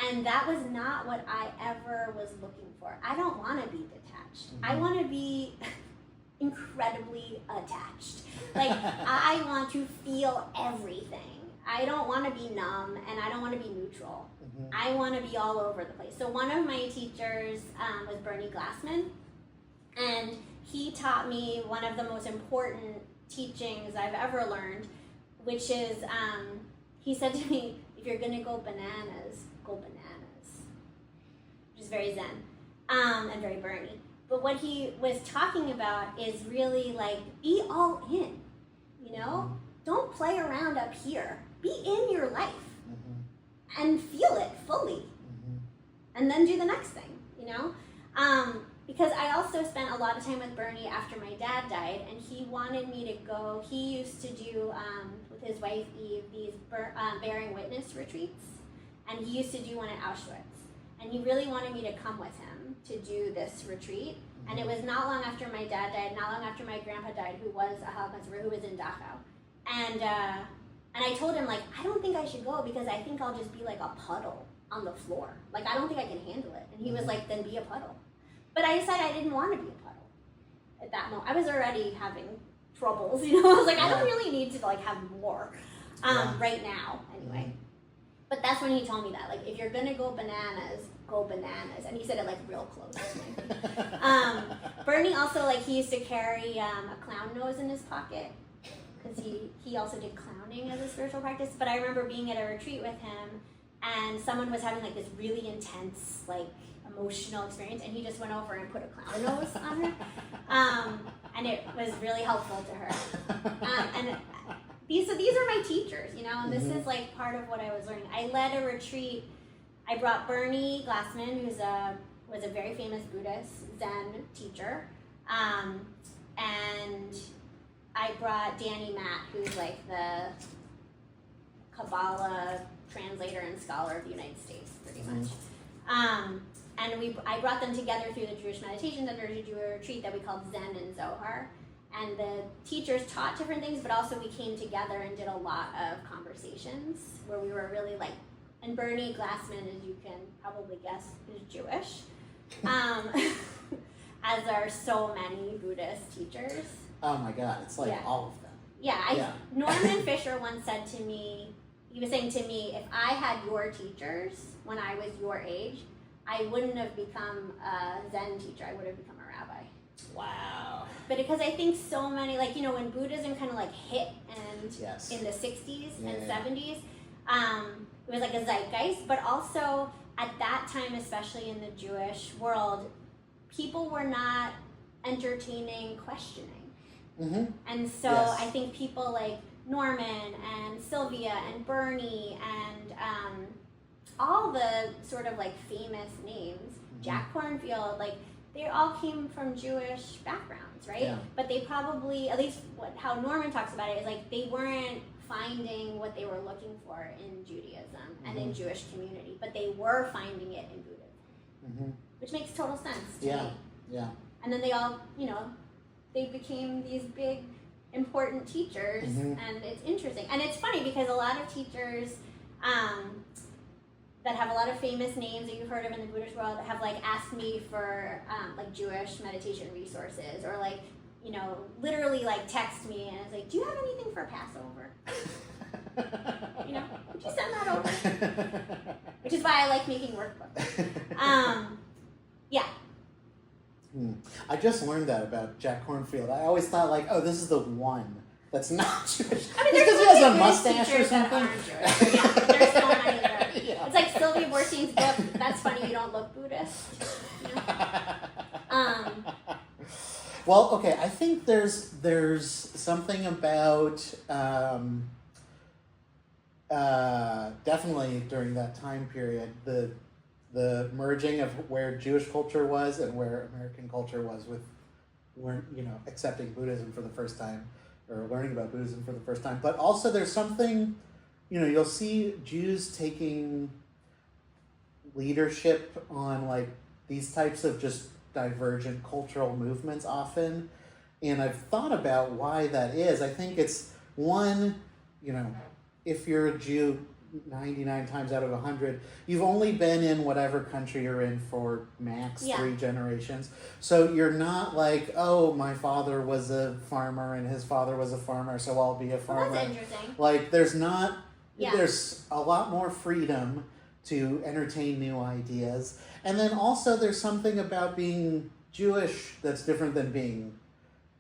And that was not what I ever was looking for. I don't want to be detached. I want to be incredibly attached. Like, I want to feel everything. I don't want to be numb, and I don't want to be neutral. I want to be all over the place. So one of my teachers was Bernie Glassman, and he taught me one of the most important teachings I've ever learned, which is, he said to me, if you're going to go bananas, go bananas, which is very Zen and very Bernie. But what he was talking about is really like, be all in, you know? Don't play around up here. Be in your life and feel it fully. And then do the next thing, you know? Because I also spent a lot of time with Bernie after my dad died, and he wanted me to go, he used to do, with his wife Eve, these bearing witness retreats. And he used to do one at Auschwitz. And he really wanted me to come with him to do this retreat. And it was not long after my dad died, not long after my grandpa died, who was a Holocaust survivor, who was in Dachau. And I told him, like, I don't think I should go because I think I'll just be like a puddle on the floor. Like, I don't think I can handle it. And he was like, then be a puddle. But I decided I didn't want to be a puddle at that moment. I was already having troubles, you know. I was like, I don't really need to like have more right now, anyway. Mm-hmm. But that's when he told me that, like, if you're gonna go bananas, go bananas. And he said it like real close to me. Bernie also, like, he used to carry a clown nose in his pocket because he also did clowning as a spiritual practice. But I remember being at a retreat with him, and someone was having like this really intense, like, emotional experience, and he just went over and put a clown nose on her, and it was really helpful to her. And these are my teachers, you know, and this is like part of what I was learning. I led a retreat. I brought Bernie Glassman, who was a very famous Buddhist Zen teacher, and I brought Danny Matt, who's like the Kabbalah translator and scholar of the United States, pretty much. And I brought them together through the Jewish Meditation Center to do a retreat that we called Zen and Zohar. And the teachers taught different things, but also we came together and did a lot of conversations where we were really like, and Bernie Glassman, as you can probably guess, is Jewish, as are so many Buddhist teachers. Oh my God, it's like all of them. Yeah, Norman Fischer once said to me, he was saying to me, if I had your teachers when I was your age, I wouldn't have become a Zen teacher, I would have become a rabbi. Wow. But because I think so many, like, you know, when Buddhism kind of like hit and in the 60s and 70s, it was like a zeitgeist, but also at that time, especially in the Jewish world, people were not entertaining questioning. And so I think people like Norman and Sylvia and Bernie and all the sort of like famous names, Jack Kornfield, like they all came from Jewish backgrounds, right? But they probably, at least how Norman talks about it, is like they weren't finding what they were looking for in Judaism and in Jewish community, but they were finding it in Buddhism, which makes total sense to me. And then they all, you know, they became these big, important teachers, and it's interesting. And it's funny because a lot of teachers that have a lot of famous names that you've heard of in the Buddhist world have like asked me for like Jewish meditation resources, or like, you know, literally like text me and it's like, do you have anything for Passover? You know, would you send that over? Which is why I like making workbooks. I just learned that about Jack Kornfield. I always thought like, oh, this is the one that's not Jewish. I mean, because he has a mustache or something. There's so many that are. It's like Sylvia Borstein's book. That's funny. You don't look Buddhist. You know? Well, okay. I think there's something about definitely during that time period the merging of where Jewish culture was and where American culture was with, you know, accepting Buddhism for the first time or learning about Buddhism for the first time. But also there's something, you know, you'll see Jews taking leadership on like these types of just divergent cultural movements often. And I've thought about why that is. I think it's one, you know, if you're a Jew 99 times out of 100, you've only been in whatever country you're in for max 3 generations. So you're not like, oh, my father was a farmer and his father was a farmer, so I'll be a farmer. Well, that's interesting. Like there's a lot more freedom to entertain new ideas. And then also there's something about being Jewish that's different than being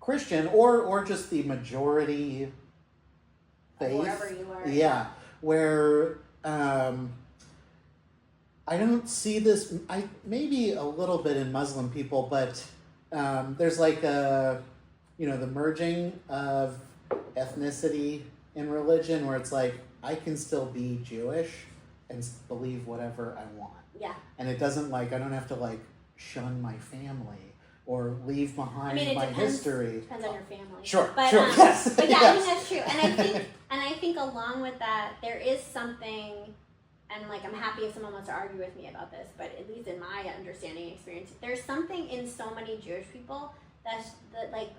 Christian or just the majority faith. Wherever you are. Yeah. Where I don't see this, maybe a little bit in Muslim people, but there's like the merging of ethnicity and religion where it's like, I can still be Jewish and believe whatever I want. Yeah. And it doesn't like, I don't have to like shun my family or leave behind my history. Depends on your family. Sure, but, sure, yes. But yeah, yes. I think that's true. And I think along with that, there is something, and like I'm happy if someone wants to argue with me about this, but at least in my understanding and experience, there's something in so many Jewish people that like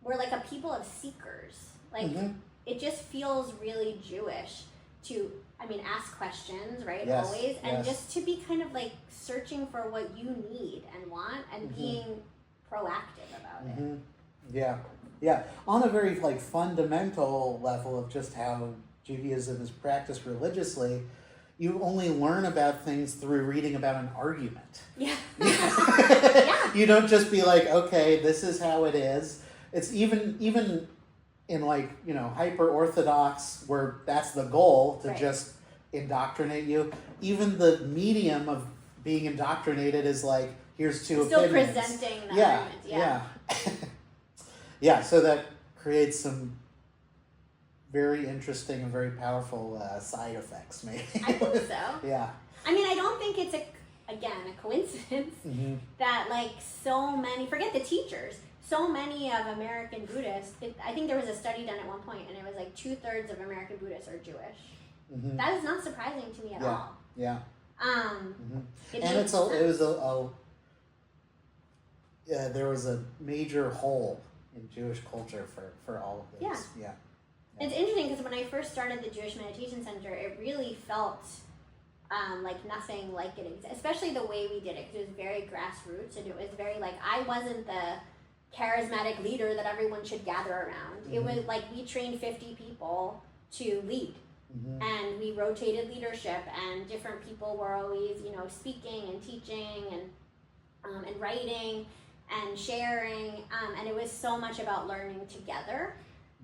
we're like a people of seekers. Like it just feels really Jewish to, ask questions, right? Yes, Always. And yes. just to be kind of like searching for what you need and want and being proactive about it. Yeah. On a very like fundamental level of just how Judaism is practiced religiously, you only learn about things through reading about an argument. Yeah. You don't just be like, okay, this is how it is. It's even in like, hyper orthodox where that's the goal to just indoctrinate you. Even the medium of being indoctrinated is like, here's two still opinions. Presenting the argument. Yeah. Yeah, so that creates some very interesting and very powerful side effects, maybe. I think so. Yeah. I don't think it's a coincidence that like so many, forget the teachers, so many of American Buddhists, I think there was a study done at one point and it was like 2/3 of American Buddhists are Jewish. That is not surprising to me at all. Yeah. It there was a major hole in Jewish culture for all of this. Yeah. It's interesting because when I first started the Jewish Meditation Center, it really felt like nothing like it exists, especially the way we did it, because it was very grassroots and it was very like, I wasn't the charismatic leader that everyone should gather around. It was like we trained 50 people to lead. And we rotated leadership, and different people were always, speaking and teaching and writing and sharing, and it was so much about learning together,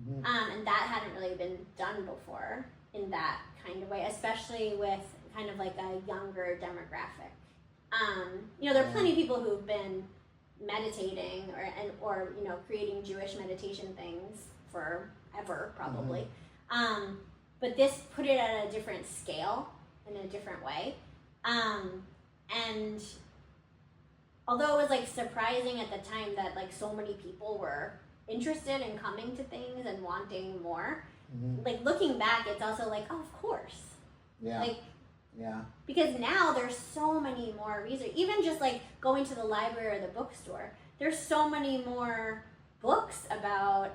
and that hadn't really been done before in that kind of way, especially with kind of like a younger demographic. There are plenty of people who've been meditating or creating Jewish meditation things forever, probably. But this put it at a different scale in a different way. And although it was like surprising at the time that like so many people were interested in coming to things and wanting more, like looking back, it's also like, oh, of course. Because now there's so many more research, even just like going to the library or the bookstore, there's so many more books about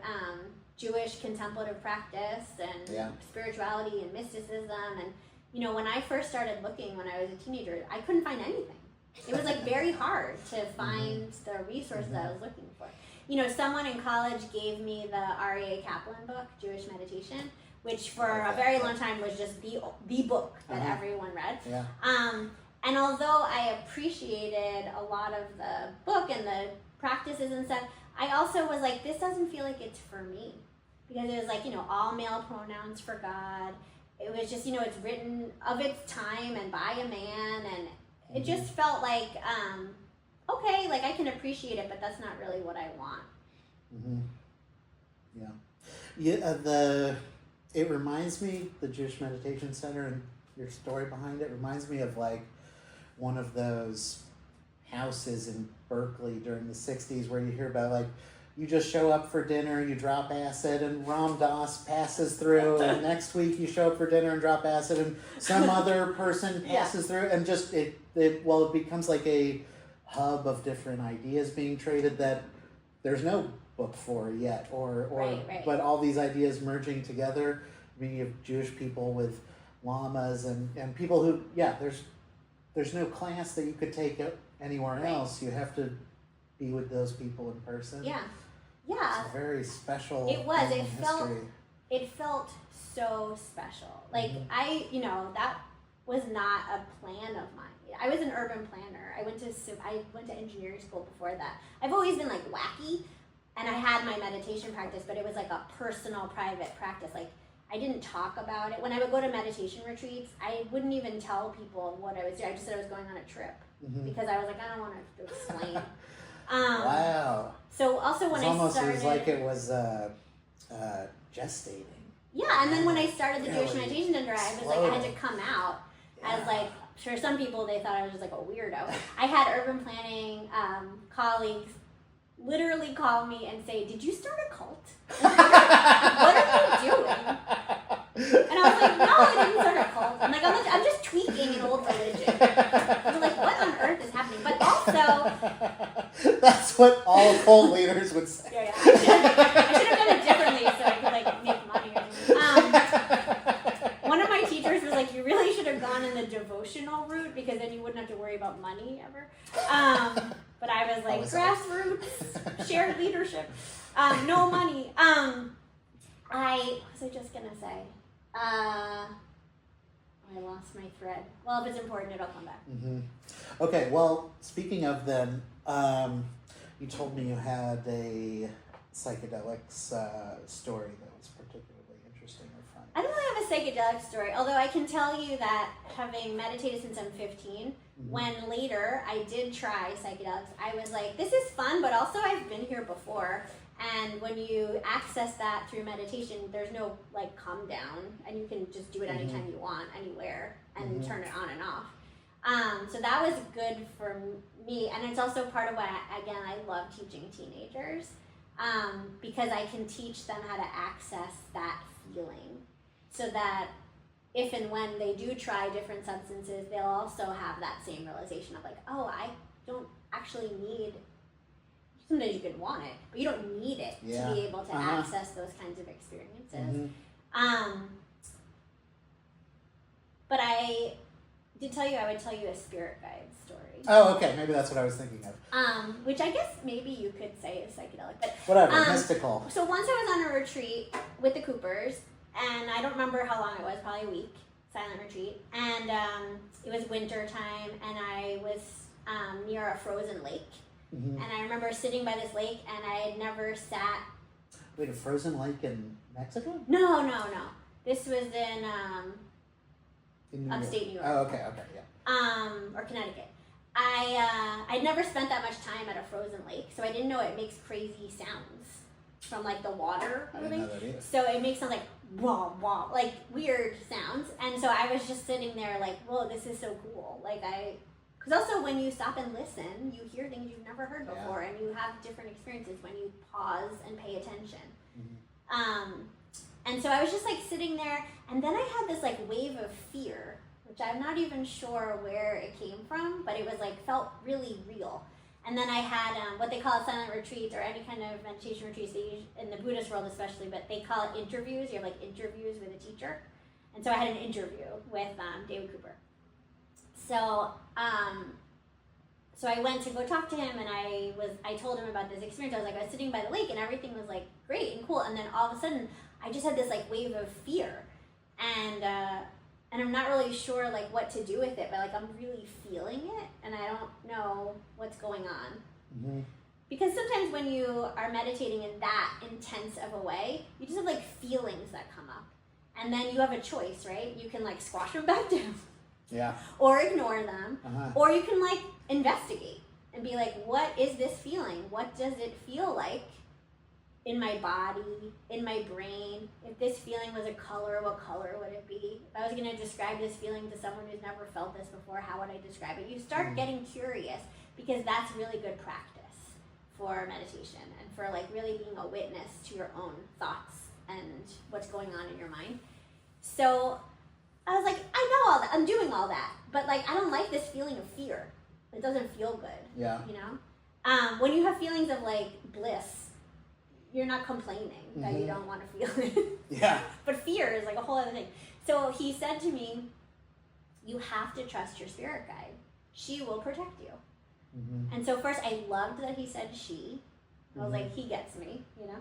Jewish contemplative practice and spirituality and mysticism. And, when I first started looking when I was a teenager, I couldn't find anything. It was like very hard to find the resources I was looking for. Someone in college gave me the R.A. Kaplan book, Jewish Meditation, which for a very long time was just the book that everyone read. And although I appreciated a lot of the book and the practices and stuff, I also was like, this doesn't feel like it's for me. Because it was like, all male pronouns for God. It was just, it's written of its time and by a man. And it just felt like, okay, like I can appreciate it, but that's not really what I want. It reminds me, the Jewish Meditation Center and your story behind it reminds me of like one of those houses in Berkeley during the 60s where you hear about like, you just show up for dinner, you drop acid, and Ram Dass passes through, and next week you show up for dinner and drop acid, and some other person passes through, and just it becomes like a hub of different ideas being traded that there's no book for yet, right. But all these ideas merging together. I mean, you have Jewish people with lamas and people who, there's no class that you could take anywhere else. You have to be with those people in person. Yeah. It's a very special It was. history. It felt so special. Like that was not a plan of mine. I was an urban planner. I went to engineering school before that. I've always been like wacky, and I had my meditation practice, but it was like a personal, private practice. Like I didn't talk about it. When I would go to meditation retreats, I wouldn't even tell people what I was doing. I just said I was going on a trip because I was like, I don't want to explain. Wow. So also when I started... It was like it was gestating. Yeah, and then when I started the Jewish Meditation Center, I was like, I had to come out as like, for some people they thought I was just like a weirdo. I had urban planning colleagues literally call me and say, did you start a cult? What are you doing? And I was like, no, I didn't start a cult. I'm like, I'm just tweaking an old religion. I'm like, what on earth is happening? But also... That's what all cult leaders would say. Yeah. I should have done it differently so I could like make money or something. One of my teachers devotional route because then you wouldn't have to worry about money ever. But I was like, grassroots, shared leadership, no money. What was I just gonna say? I lost my thread. Well, if it's important, it'll come back. Mm-hmm. Okay, well, speaking of then, you told me you had a psychedelics story that was particularly interesting or fun. I don't really have a psychedelic story, although I can tell you that having meditated since I'm 15, when later I did try psychedelics, I was like, this is fun, but also I've been here before. And when you access that through meditation, there's no like calm down, and you can just do it anytime you want, anywhere, and turn it on and off. So that was good for me, and it's also part of what, I love teaching teenagers, because I can teach them how to access that feeling, so that if and when they do try different substances, they'll also have that same realization of like, oh, I don't actually need. Sometimes you can want it, but you don't need it to be able to access those kinds of experiences. But I did tell you I would tell you a spirit guide story. Oh, okay. Maybe that's what I was thinking of. Which I guess maybe you could say is psychedelic, but whatever, mystical. So once I was on a retreat with the Coopers, and I don't remember how long it was, probably a week, silent retreat, and it was winter time, and I was near a frozen lake. And I remember sitting by this lake, and I had never sat. Wait, a frozen lake in Mexico? No. This was in upstate New York. Oh, okay, yeah. Or Connecticut. I'd never spent that much time at a frozen lake, so I didn't know it makes crazy sounds from like the water moving. I didn't know that either. So it makes sounds like wah wah, like weird sounds. And so I was just sitting there like, whoa, this is so cool. Like because also when you stop and listen, you hear things you've never heard before, and you have different experiences when you pause and pay attention. And so I was just like sitting there, and then I had this like wave of fear, which I'm not even sure where it came from, but it was like felt really real. And then I had what they call silent retreats, or any kind of meditation retreats, in the Buddhist world especially, but they call it interviews. You have like interviews with a teacher. And so I had an interview with David Cooper. So I went to go talk to him, and I told him about this experience. I was sitting by the lake, and everything was like great and cool. And then all of a sudden, I just had this like wave of fear, and I'm not really sure like what to do with it, but like I'm really feeling it, and I don't know what's going on. Because sometimes when you are meditating in that intense of a way, you just have like feelings that come up, and then you have a choice, right? You can like squash them back down. Yeah. Or ignore them, or you can like investigate and be like, what is this feeling? What does it feel like in my body, in my brain? If this feeling was a color, what color would it be? If I was going to describe this feeling to someone who's never felt this before, how would I describe it? You start getting curious, because that's really good practice for meditation and for like really being a witness to your own thoughts and what's going on in your mind. So I was like, I know all that, I'm doing all that, but like I don't like this feeling of fear. It doesn't feel good. Yeah. You know? When you have feelings of like bliss, you're not complaining that you don't want to feel it. Yeah. But fear is like a whole other thing. So he said to me, you have to trust your spirit guide. She will protect you. And so first I loved that he said she. I was like, he gets me, you know?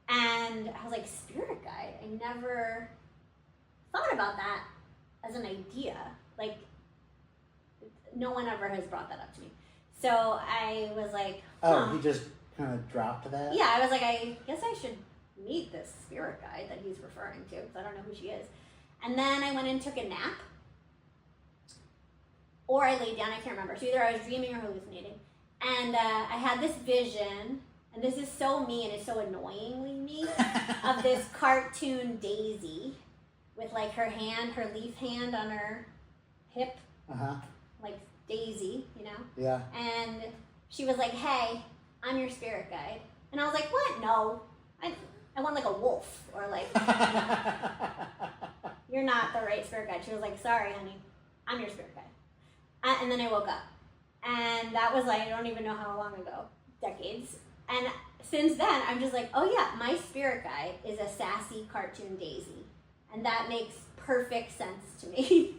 And I was like, spirit guide? I never thought about that as an idea. Like, no one ever has brought that up to me. So I was like, Oh, he just kind of dropped that? Yeah, I was like, I guess I should meet this spirit guide that he's referring to, because I don't know who she is. And then I went and took a nap. Or I laid down, I can't remember. So either I was dreaming or hallucinating. And I had this vision, and this is so me, and it's so annoyingly me, of this cartoon Daisy with like her leaf hand on her hip. Like Daisy, you know? Yeah. And she was like, hey, I'm your spirit guide. And I was like, what? No. I want like a wolf, or like, you're not the right spirit guide. She was like, sorry, honey, I'm your spirit guide. And then I woke up. And that was like, I don't even know how long ago, decades. And since then, I'm just like, oh yeah, my spirit guide is a sassy cartoon Daisy. And that makes perfect sense to me.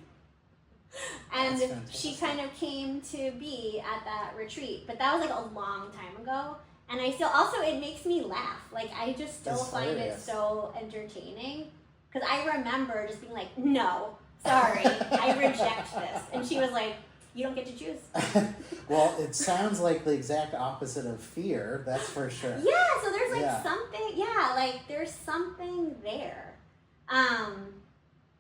And she kind of came to be at that retreat. But that was like a long time ago. And I still, also it makes me laugh. Like I just still find it so entertaining. Because I remember just being like, no, sorry, I reject this. And she was like, you don't get to choose. Well, it sounds like the exact opposite of fear, that's for sure. Yeah, so there's like something, like there's something there.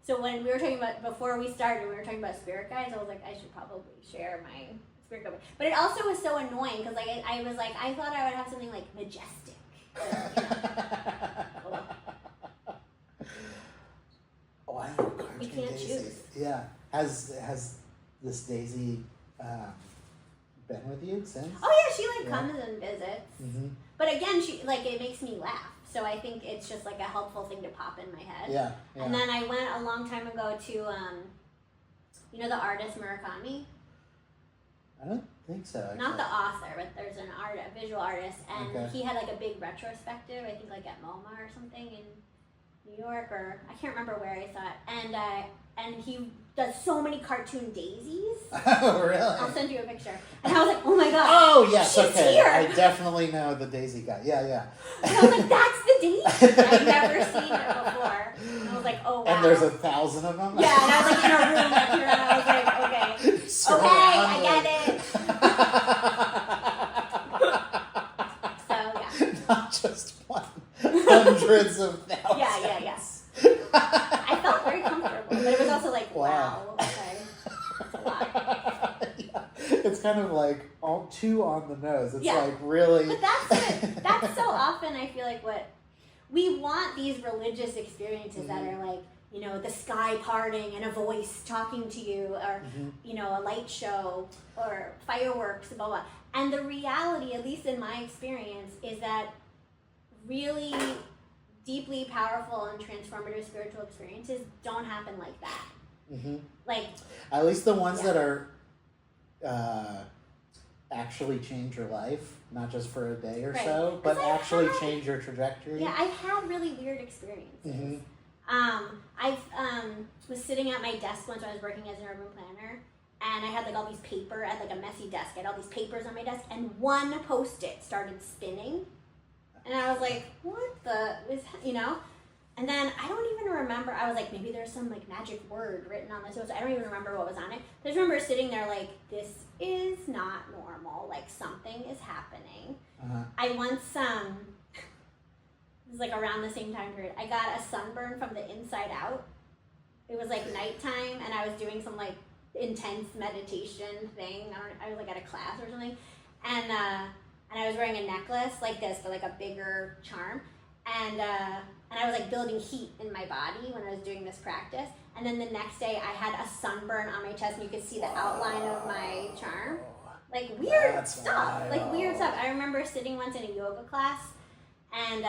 So when we were talking about, before we started, we were talking about spirit guides, I was like, I should probably share my spirit guide. But it also was so annoying because like I was like, I thought I would have something like majestic. Oh, I know, cartoon we can't Daisy. choose. Yeah. Has this Daisy been with you since? Oh yeah, she like comes and visits. Mm-hmm. But again, she like it makes me laugh. So I think it's just like a helpful thing to pop in my head. Yeah. And then I went a long time ago to you know the artist Murakami? I don't think so. Actually. Not the author, but there's a visual artist, and he had like a big retrospective. I think like at MoMA or something in New York, or I can't remember where I saw it. And he does so many cartoon daisies. Oh, really? I'll send you a picture. And I was like, oh my god. Oh, yes, she's okay. Here. I definitely know the daisy guy. Yeah. And I was like, that's the daisy. I've never seen it before. And I was like, oh wow. And there's 1,000 of them? Yeah, and I was like in a room up here, and I was like, okay. I get it. So, yeah. Not just one. Hundreds of thousands. Yeah. I felt very comfortable, but it was also like, wow okay. That's a lot. Yeah. It's kind of like all too on the nose. It's like really. But that's it. That's so often I feel like what we want, these religious experiences that are like, you know, the sky parting and a voice talking to you, or you know, a light show or fireworks, blah blah. And the reality, at least in my experience, is that really deeply powerful and transformative spiritual experiences don't happen like that. Like, at least the ones that are actually change your life, not just for a day or so, but actually change your trajectory. Yeah, I've had really weird experiences. I was sitting at my desk once when I was working as an urban planner, and I had like all these paper at like a messy desk. I had all these papers on my desk, and one Post-it started spinning. And I was like, what the, you know? And then I don't even remember, I was like, maybe there's some like magic word written on this. I don't even remember what was on it. I just remember sitting there like, this is not normal. Like something is happening. I once, it was like around the same time period, I got a sunburn from the inside out. It was like nighttime, and I was doing some like intense meditation thing. I was like at a class or something. And I was wearing a necklace like this, but like a bigger charm. And I was like building heat in my body when I was doing this practice. And then the next day I had a sunburn on my chest, and you could see the outline of my charm. Like weird stuff. Like weird stuff. I remember sitting once in a yoga class and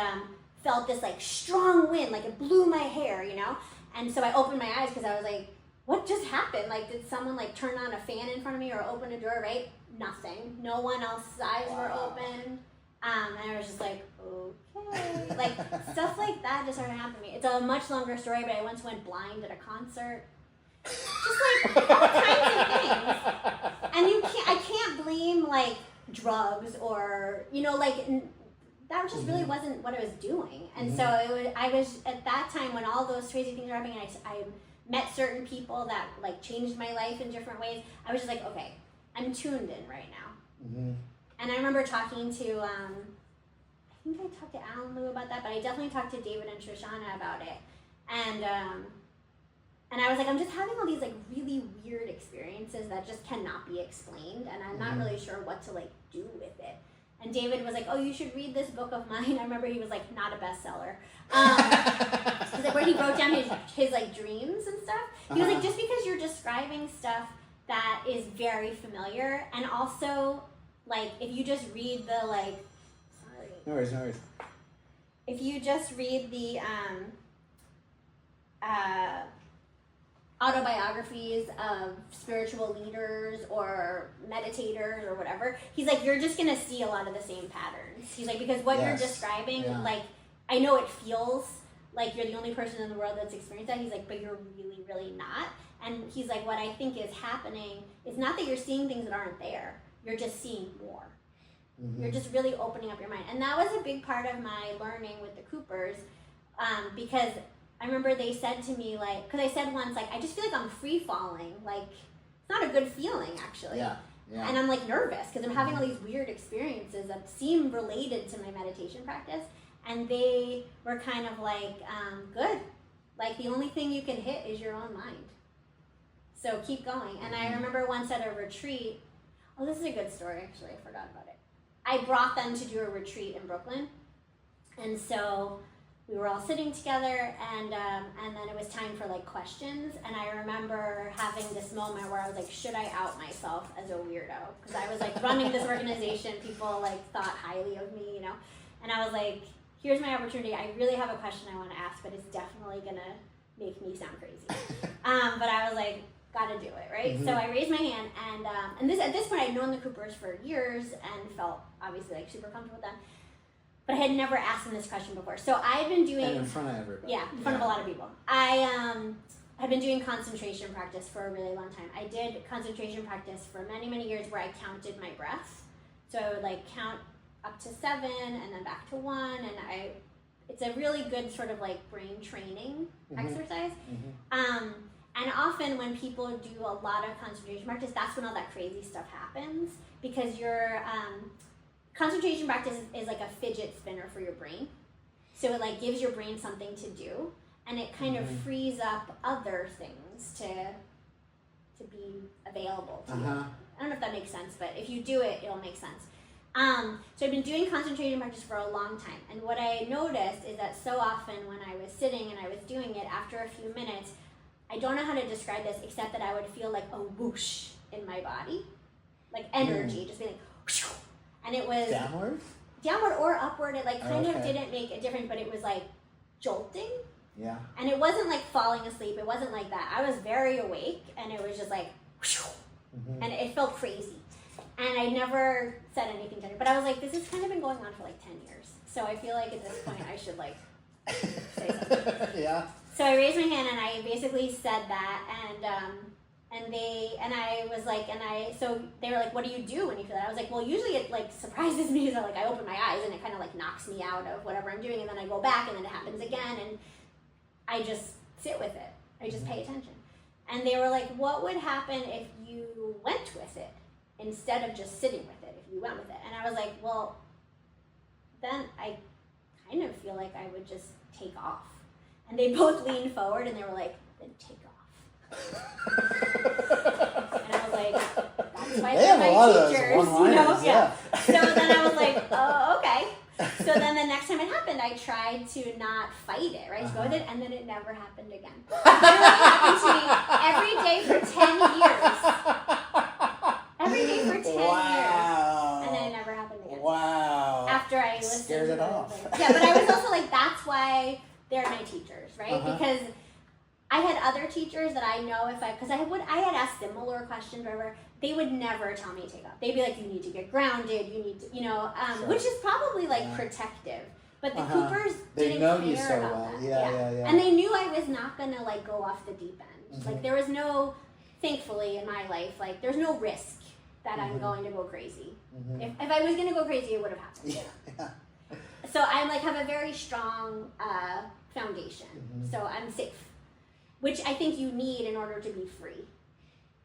felt this like strong wind, like it blew my hair, you know? And so I opened my eyes because I was like, what just happened? Like, did someone like turn on a fan in front of me or open a door, right? Nothing. No one else's eyes were open. And I was just like, okay. Like, stuff like that just started happening to me. It's a much longer story, but I once went blind at a concert. Just like all kinds of things. And I can't blame like drugs or, you know, like that just really wasn't what I was doing. And so I was at that time when all those crazy things were happening, and I met certain people that like changed my life in different ways. I was just like, okay, I'm tuned in right now. And I remember talking to, I think I talked to Alan Lew about that, but I definitely talked to David and Shoshana about it. And I was like, I'm just having all these like really weird experiences that just cannot be explained, and I'm not really sure what to like do with it. And David was like, oh, you should read this book of mine. I remember he was like, not a bestseller. Like where he wrote down his like dreams and stuff. He was like, just because you're describing stuff that is very familiar, and also like if you just read the like, No worries. if you just read the autobiographies of spiritual leaders or meditators or whatever, he's like, you're just gonna see a lot of the same patterns. He's like, because what you're describing, like, I know it feels like you're the only person in the world that's experienced that. He's like, but you're really, really not. And he's like, what I think is happening is not that you're seeing things that aren't there. You're just seeing more. You're just really opening up your mind. And that was a big part of my learning with the Coopers, because I remember they said to me, like, because I said once, like, I just feel like I'm free falling. Like, it's not a good feeling, actually. Yeah. And I'm, like, nervous because I'm having all these weird experiences that seem related to my meditation practice. And they were kind of like, good. Like, the only thing you can hit is your own mind. So keep going. And I remember once at a retreat, oh, this is a good story, actually. I forgot about it. I brought them to do a retreat in Brooklyn. And so we were all sitting together, and then it was time for, like, questions. And I remember having this moment where I was like, should I out myself as a weirdo? Because I was, like, running this organization. People, like, thought highly of me, you know? And I was like, here's my opportunity. I really have a question I want to ask, but it's definitely going to make me sound crazy. But I was like, gotta do it, right? So I raised my hand, and this at this point I'd known the Coopers for years and felt obviously like super comfortable with them, but I had never asked them this question before. So I'd been doing in front of everybody. Yeah, in front of a lot of people. I had been doing concentration practice for a really long time. I did concentration practice for many, many years where I counted my breath. So I would like count up to 7 and then back to 1, and it's a really good sort of like brain training exercise. And often when people do a lot of concentration practice, that's when all that crazy stuff happens, because your concentration practice is like a fidget spinner for your brain. So it like gives your brain something to do, and it kind of frees up other things to be available to you. I don't know if that makes sense, but if you do it, it'll make sense. So I've been doing concentration practice for a long time, and what I noticed is that so often when I was sitting and I was doing it, after a few minutes, I don't know how to describe this except that I would feel like a whoosh in my body, like energy, just being like whoosh, and it was downward or upward. It like kind of didn't make a difference, but it was like jolting. Yeah. And it wasn't like falling asleep. It wasn't like that. I was very awake, and it was just like whoosh, and it felt crazy. And I never said anything to her, but I was like, this has kind of been going on for like 10 years. So I feel like at this point I should like say something. Yeah. So I raised my hand and I basically said that, so they were like, what do you do when you feel that? I was like, well, usually it like surprises me, so like I open my eyes and it kind of like knocks me out of whatever I'm doing, and then I go back and then it happens again, and I just sit with it. I just pay attention. And they were like, what would happen if you went with it instead of just sitting with it, if you went with it? And I was like, well, then I kind of feel like I would just take off. And they both leaned forward and they were like, then take off. And I was like, that's why they're my teachers, you know? Yeah. So then I was like, oh, okay. So then the next time it happened, I tried to not fight it, right? To go with it, and then it never happened again. It happened to me every day for 10 years. Every day for 10 years. And then it never happened again. Wow. After I listened. Scared it off. Yeah, but I was also like, that's why they're my teachers, right? Because I had other teachers that I know because I had asked similar questions, whatever, they would never tell me to take off. They'd be like, you need to get grounded, you need to, which is probably like protective. But the Coopers didn't care about that. Yeah. And they knew I was not going to like go off the deep end. Like there was no, thankfully in my life, like there's no risk that I'm going to go crazy. If I was going to go crazy, it would have happened. Yeah. So I like have a very strong foundation. So I'm safe, which I think you need in order to be free.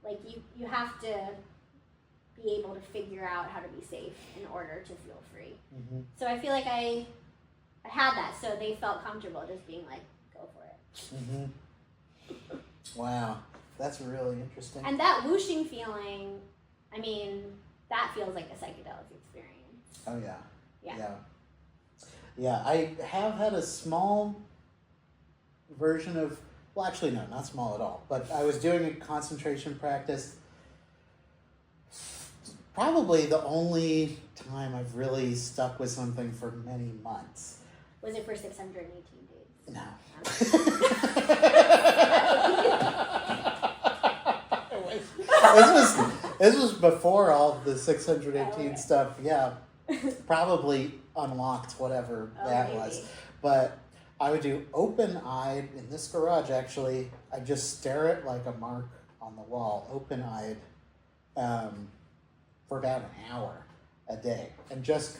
Like you have to be able to figure out how to be safe in order to feel free. So I feel like I had that, so they felt comfortable just being like, go for it. Wow, that's really interesting. And that whooshing feeling, I mean, that feels like a psychedelic experience. Oh yeah, I have had a small version of, well, actually, no, not small at all. But I was doing a concentration practice. Probably the only time I've really stuck with something for many months. Was it for 618 days? No. This was before all the 618 stuff. Yeah, probably unlocked whatever that was. But I would do open-eyed, in this garage actually, I just stare at like a mark on the wall, open-eyed, for about an hour a day, and just